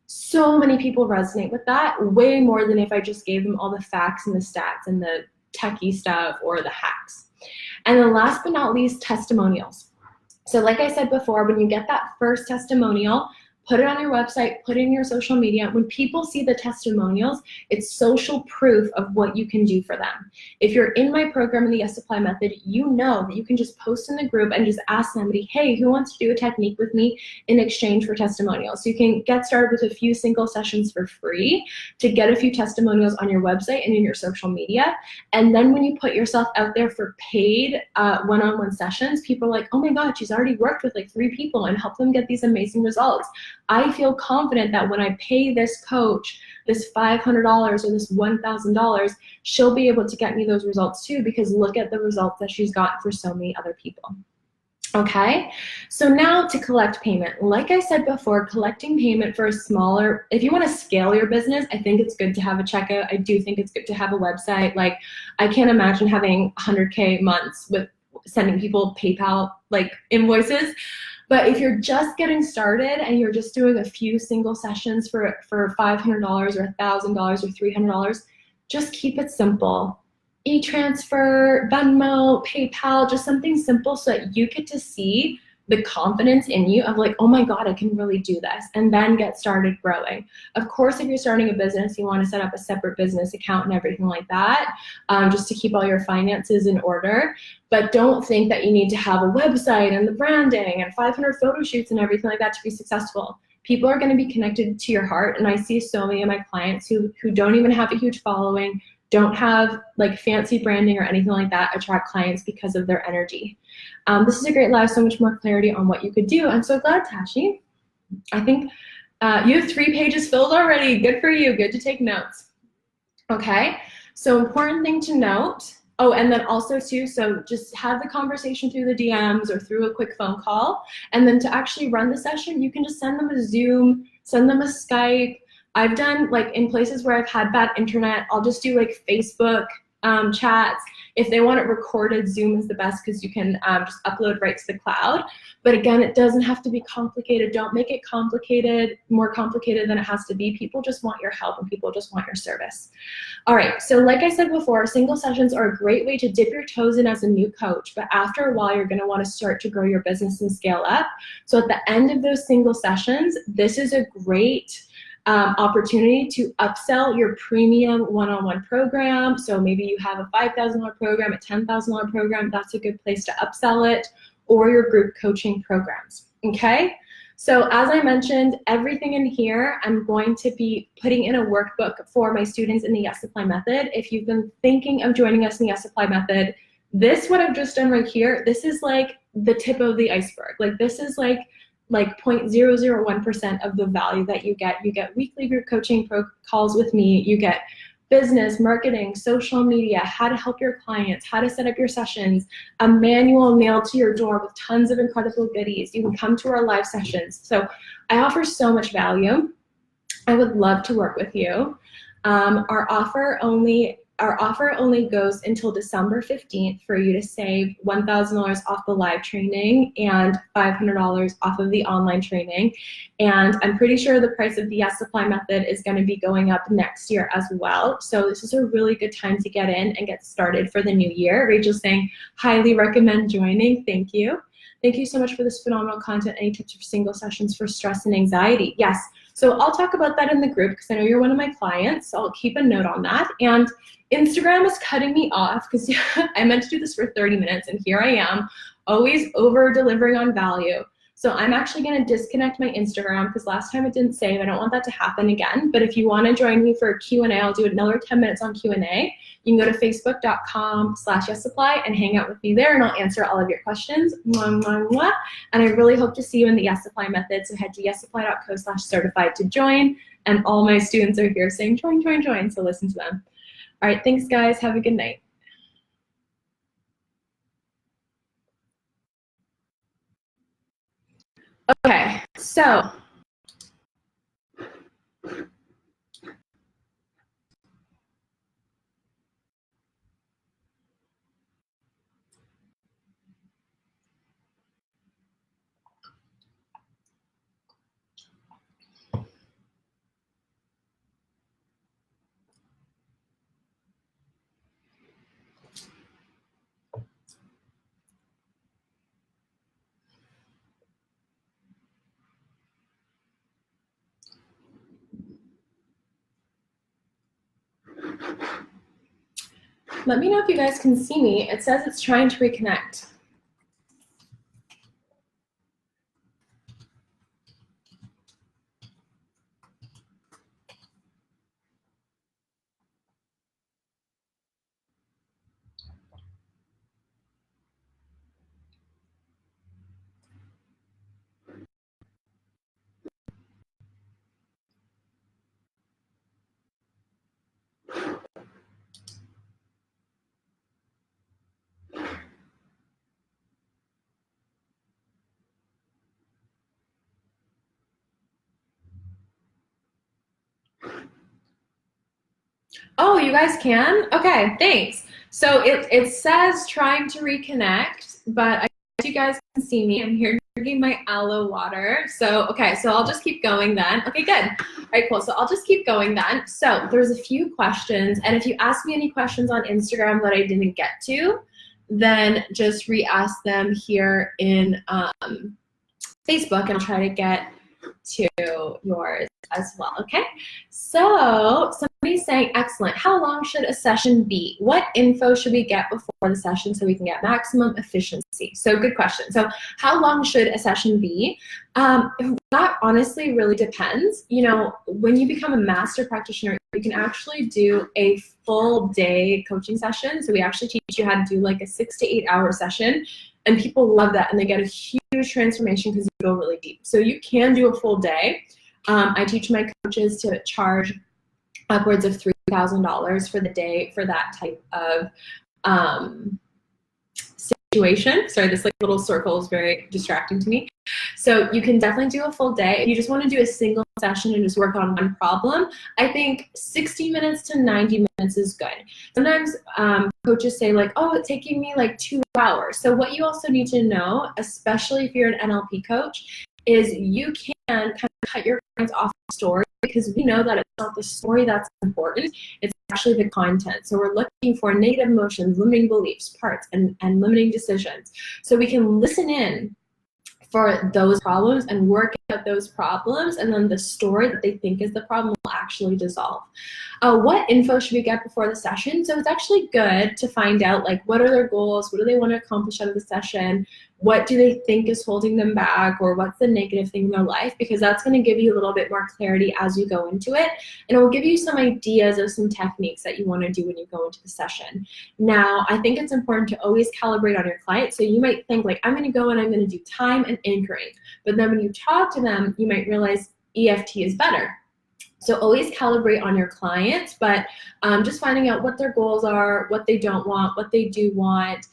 So many people resonate with that, way more than if I just gave them all the facts and the stats and the techie stuff or the hacks. And then last but not least, testimonials. So like I said before, when you get that first testimonial, put it on your website, put it in your social media. When people see the testimonials, it's social proof of what you can do for them. If you're in my program in the Yes Apply method, you know that you can just post in the group and just ask somebody, hey, who wants to do a technique with me in exchange for testimonials? So you can get started with a few single sessions for free to get a few testimonials on your website and in your social media. And then when you put yourself out there for paid one-on-one sessions, people are like, oh my God, she's already worked with like 3 people and helped them get these amazing results. I feel confident that when I pay this coach this $500 or this $1,000, she'll be able to get me those results too, because look at the results that she's got for so many other people. Okay, so now to collect payment. Like I said before, collecting payment for a smaller, if you want to scale your business, I think it's good to have a checkout. I do think it's good to have a website. Like I can't imagine having 100K months with sending people PayPal like invoices. But if you're just getting started and you're just doing a few single sessions for $500 or $1,000 or $300, just keep it simple. E-transfer, Venmo, PayPal, just something simple so that you get to see the confidence in you of like, oh my God, I can really do this, and then get started growing. Of course, if you're starting a business, you want to set up a separate business account and everything like that, just to keep all your finances in order. But don't think that you need to have a website and the branding and 500 photo shoots and everything like that to be successful. People are going to be connected to your heart, and I see so many of my clients who don't even have a huge following, don't have like fancy branding or anything like that, attract clients because of their energy. This is a great live, so much more clarity on what you could do. I'm so glad, Tashi. I think you have 3 pages filled already. Good for you. Good to take notes. Okay, so important thing to note. Oh, and then also too, so just have the conversation through the DMs or through a quick phone call. And then to actually run the session, you can just send them a Zoom, send them a Skype. I've done like in places where I've had bad internet, I'll just do like Facebook chats. If they want it recorded, Zoom is the best because you can just upload right to the cloud. But again, it doesn't have to be complicated. Don't make it complicated, more complicated than it has to be. People just want your help and people just want your service. All right, so like I said before, single sessions are a great way to dip your toes in as a new coach. But after a while, you're gonna wanna start to grow your business and scale up. So at the end of those single sessions, this is a great opportunity to upsell your premium one-on-one program. So maybe you have a $5,000 program, a $10,000 program. That's a good place to upsell it, or your group coaching programs. Okay, So as I mentioned, everything in here, I'm going to be putting in a workbook for my students in the Yes Apply method. If you've been thinking of joining us in the Yes Apply method, what I've just done right here, this is like the tip of the iceberg. Like this is like 0.001% of the value that you get. You get weekly group coaching calls with me. You get business, marketing, social media, how to help your clients, how to set up your sessions, a manual mailed to your door with tons of incredible goodies. You can come to our live sessions. So I offer so much value. I would love to work with you. Our offer only goes until December 15th for you to save $1,000 off the live training and $500 off of the online training. And I'm pretty sure the price of the Yes Apply method is going to be going up next year as well. So this is a really good time to get in and get started for the new year. Rachel's saying, highly recommend joining. Thank you. Thank you so much for this phenomenal content. Any tips for single sessions for stress and anxiety? Yes. So I'll talk about that in the group because I know you're one of my clients. So I'll keep a note on that. And Instagram is cutting me off because I meant to do this for 30 minutes and here I am, always over delivering on value. So I'm actually going to disconnect my Instagram because last time it didn't save. I don't want that to happen again. But if you want to join me for a Q&A, I'll do another 10 minutes on Q&A. You can go to facebook.com/yesapply and hang out with me there and I'll answer all of your questions. Mwah, mwah, mwah. And I really hope to see you in the Yes Apply method. So head to yesapply.co/certified to join. And all my students are here saying join, join, join. So listen to them. All right, thanks guys. Have a good night. Okay, so let me know if you guys can see me. It says it's trying to reconnect. Oh, you guys can? Okay, thanks. So it says trying to reconnect, but I guess you guys can see me. I'm here drinking my aloe water. So, okay, so I'll just keep going then. Okay, good. All right, cool. So I'll just keep going then. So there's a few questions, and if you ask me any questions on Instagram that I didn't get to, then just re-ask them here in Facebook, and I'll try to get to yours as well, okay? So somebody's saying, excellent. How long should a session be? What info should we get before the session so we can get maximum efficiency? So good question. So how long should a session be? That honestly really depends. You know, when you become a master practitioner, you can actually do a full day coaching session. So we actually teach you how to do like a 6 to 8 hour session. And people love that, and they get a huge transformation because you go really deep. So you can do a full day. I teach my coaches to charge upwards of $3,000 for the day for that type of situation. Sorry, this like little circle is very distracting to me. So you can definitely do a full day. If you just want to do a single session and just work on one problem, I think 60 minutes to 90 minutes is good. Sometimes coaches say like, oh, it's taking me like 2 hours. So what you also need to know, especially if you're an NLP coach, is you can kind of cut your clients off the story, because we know that it's not the story that's important, it's actually the content. So we're looking for negative emotions, limiting beliefs, parts, and limiting decisions. So we can listen in for those problems and work out those problems, and then the story that they think is the problem will actually dissolve. What info should we get before the session? So it's actually good to find out, like, what are their goals? What do they want to accomplish out of the session? What do they think is holding them back, or what's the negative thing in their life? Because that's going to give you a little bit more clarity as you go into it, and it will give you some ideas of some techniques that you want to do when you go into the session. Now, I think it's important to always calibrate on your client. So you might think, like, I'm going to go and I'm going to do time and anchoring, but then when you talk to them, you might realize EFT is better. So always calibrate on your clients, but just finding out what their goals are, what they don't want, what they do want.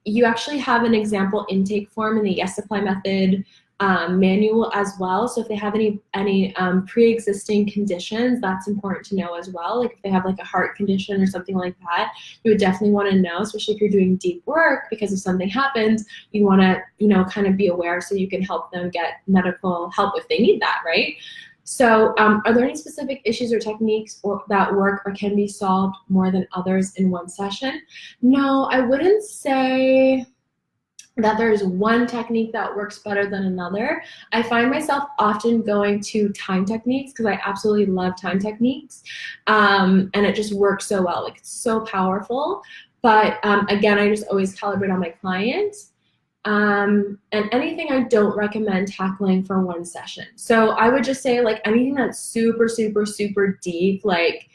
You actually have an example intake form in the Yes Apply Method manual as well. So if they have any pre-existing conditions, that's important to know as well. Like if they have like a heart condition or something like that, you would definitely want to know, especially if you're doing deep work, because if something happens, you want to, kind of be aware so you can help them get medical help if they need that, right? So are there any specific issues or techniques that work or can be solved more than others in one session? No, I wouldn't say that there's one technique that works better than another. I find myself often going to time techniques because I absolutely love time techniques. And it just works so well. Like, it's so powerful. But again, I just always calibrate on my client. And anything I don't recommend tackling for one session. So I would just say, like, anything that's super, super, super deep, like,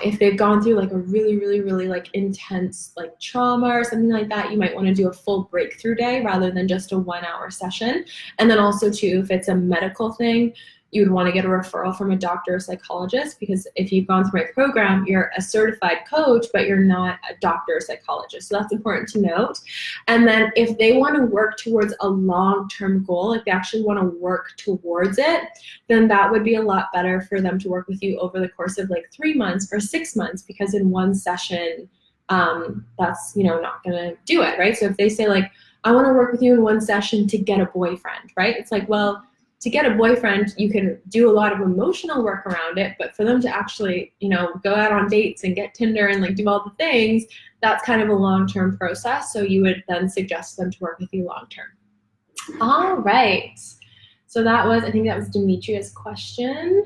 if they've gone through like a really, really, really like intense like trauma or something like that, you might want to do a full breakthrough day rather than just a 1 hour session. And then also too, if it's a medical thing, you would want to get a referral from a doctor or psychologist, because if you've gone through my program, you're a certified coach, but you're not a doctor or psychologist. So that's important to note. And then if they want to work towards a long-term goal, if they actually want to work towards it, then that would be a lot better for them to work with you over the course of like 3 months or 6 months, because in one session, that's, not going to do it, right? So if they say like, I want to work with you in one session to get a boyfriend, right? It's like, well, to get a boyfriend, you can do a lot of emotional work around it, but for them to actually, go out on dates and get Tinder and like do all the things, that's kind of a long-term process. So you would then suggest them to work with you long-term. All right. So I think that was Demetria's question.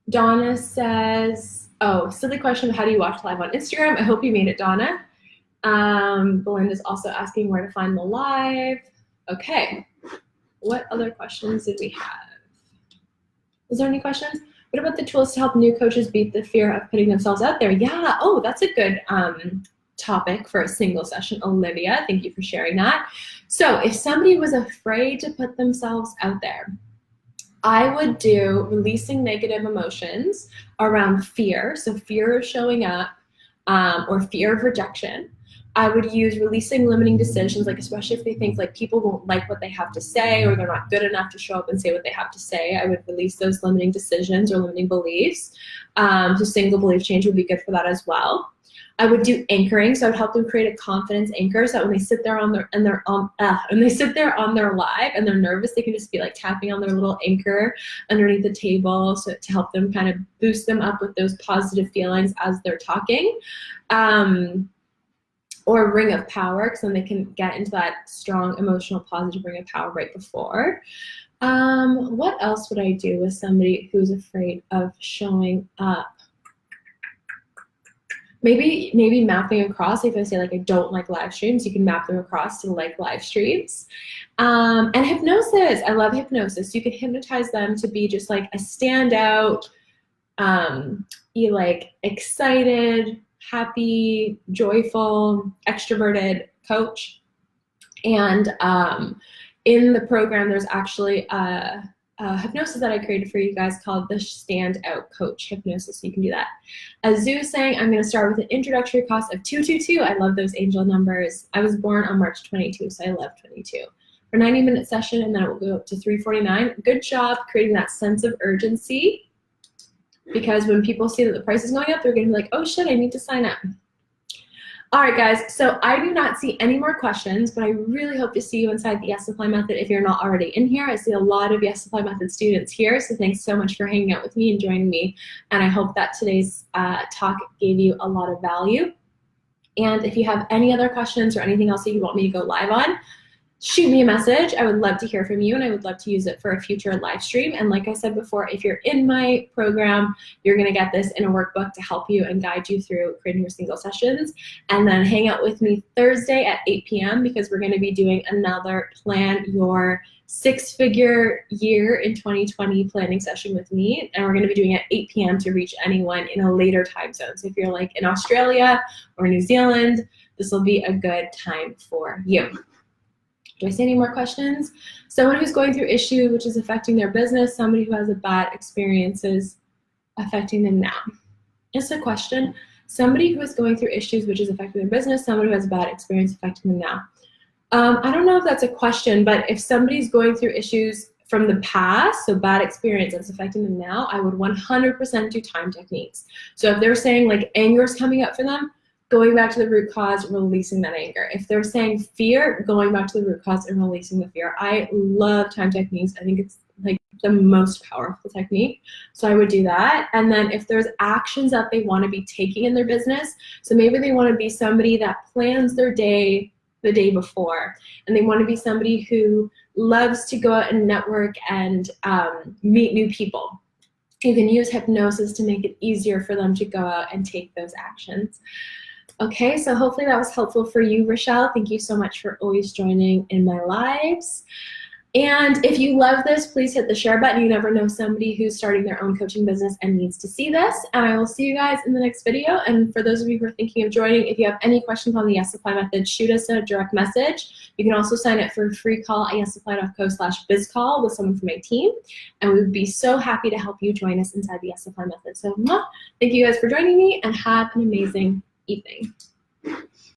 Donna says, silly question, how do you watch live on Instagram? I hope you made it, Donna. Belinda's also asking where to find the live. Okay. What other questions did we have? Is there any questions? What about the tools to help new coaches beat the fear of putting themselves out there? Yeah, that's a good topic for a single session. Olivia, thank you for sharing that. So if somebody was afraid to put themselves out there, I would do releasing negative emotions around fear. So fear of showing up or fear of rejection. I would use releasing limiting decisions, like especially if they think like people won't like what they have to say or they're not good enough to show up and say what they have to say. I would release those limiting decisions or limiting beliefs. So single belief change would be good for that as well. I would do anchoring, so I would help them create a confidence anchor, so that when they sit there on their live and they're nervous, they can just be like tapping on their little anchor underneath the table, so to help them kind of boost them up with those positive feelings as they're talking. Or ring of power, because then they can get into that strong emotional positive ring of power right before. What else would I do with somebody who's afraid of showing up? Maybe mapping across. If I say like I don't like live streams, you can map them across to like live streams. And hypnosis. I love hypnosis. You can hypnotize them to be just like a standout, excited, happy, joyful, extroverted coach. And in the program, there's actually a hypnosis that I created for you guys called the Standout Coach Hypnosis. You can do that. Azu saying, I'm going to start with an introductory cost of $222. I love those angel numbers. I was born on March 22, so I love 22. For 90-minute session, and then it will go up to $349. Good job creating that sense of urgency. Because when people see that the price is going up, they're going to be like, oh shit, I need to sign up. All right, guys, so I do not see any more questions, but I really hope to see you inside the Yes Apply Method if you're not already in here. I see a lot of Yes Apply Method students here, so thanks so much for hanging out with me and joining me. And I hope that today's talk gave you a lot of value. And if you have any other questions or anything else that you want me to go live on, shoot me a message. I would love to hear from you, and I would love to use it for a future live stream. And like I said before, if you're in my program, you're going to get this in a workbook to help you and guide you through creating your single sessions. And then hang out with me Thursday at 8 p.m. because we're going to be doing another Plan Your Six-Figure Year in 2020 planning session with me. And we're going to be doing it at 8 p.m. to reach anyone in a later time zone. So if you're like in Australia or New Zealand, this will be a good time for you. Do I see any more questions? Someone who's going through issue which is affecting their business, somebody who has a bad experiences affecting them now. It's a question. Somebody who is going through issues which is affecting their business, somebody who has a bad experience affecting them now. I don't know if that's a question, but if somebody's going through issues from the past, so bad experience that's affecting them now, I would 100% do time techniques. So if they're saying like anger is coming up for them, going back to the root cause, releasing that anger. If they're saying fear, going back to the root cause and releasing the fear. I love time techniques. I think it's like the most powerful technique. So I would do that. And then if there's actions that they want to be taking in their business, so maybe they want to be somebody that plans their day the day before, and they want to be somebody who loves to go out and network and meet new people. You can use hypnosis to make it easier for them to go out and take those actions. Okay, so hopefully that was helpful for you, Rochelle. Thank you so much for always joining in my lives. And if you love this, please hit the share button. You never know somebody who's starting their own coaching business and needs to see this. And I will see you guys in the next video. And for those of you who are thinking of joining, if you have any questions on the Yes Supply method, shoot us a direct message. You can also sign up for a free call at yessupply.co/bizcall with someone from my team. And we would be so happy to help you join us inside the Yes Supply method. So thank you guys for joining me, and have an amazing evening.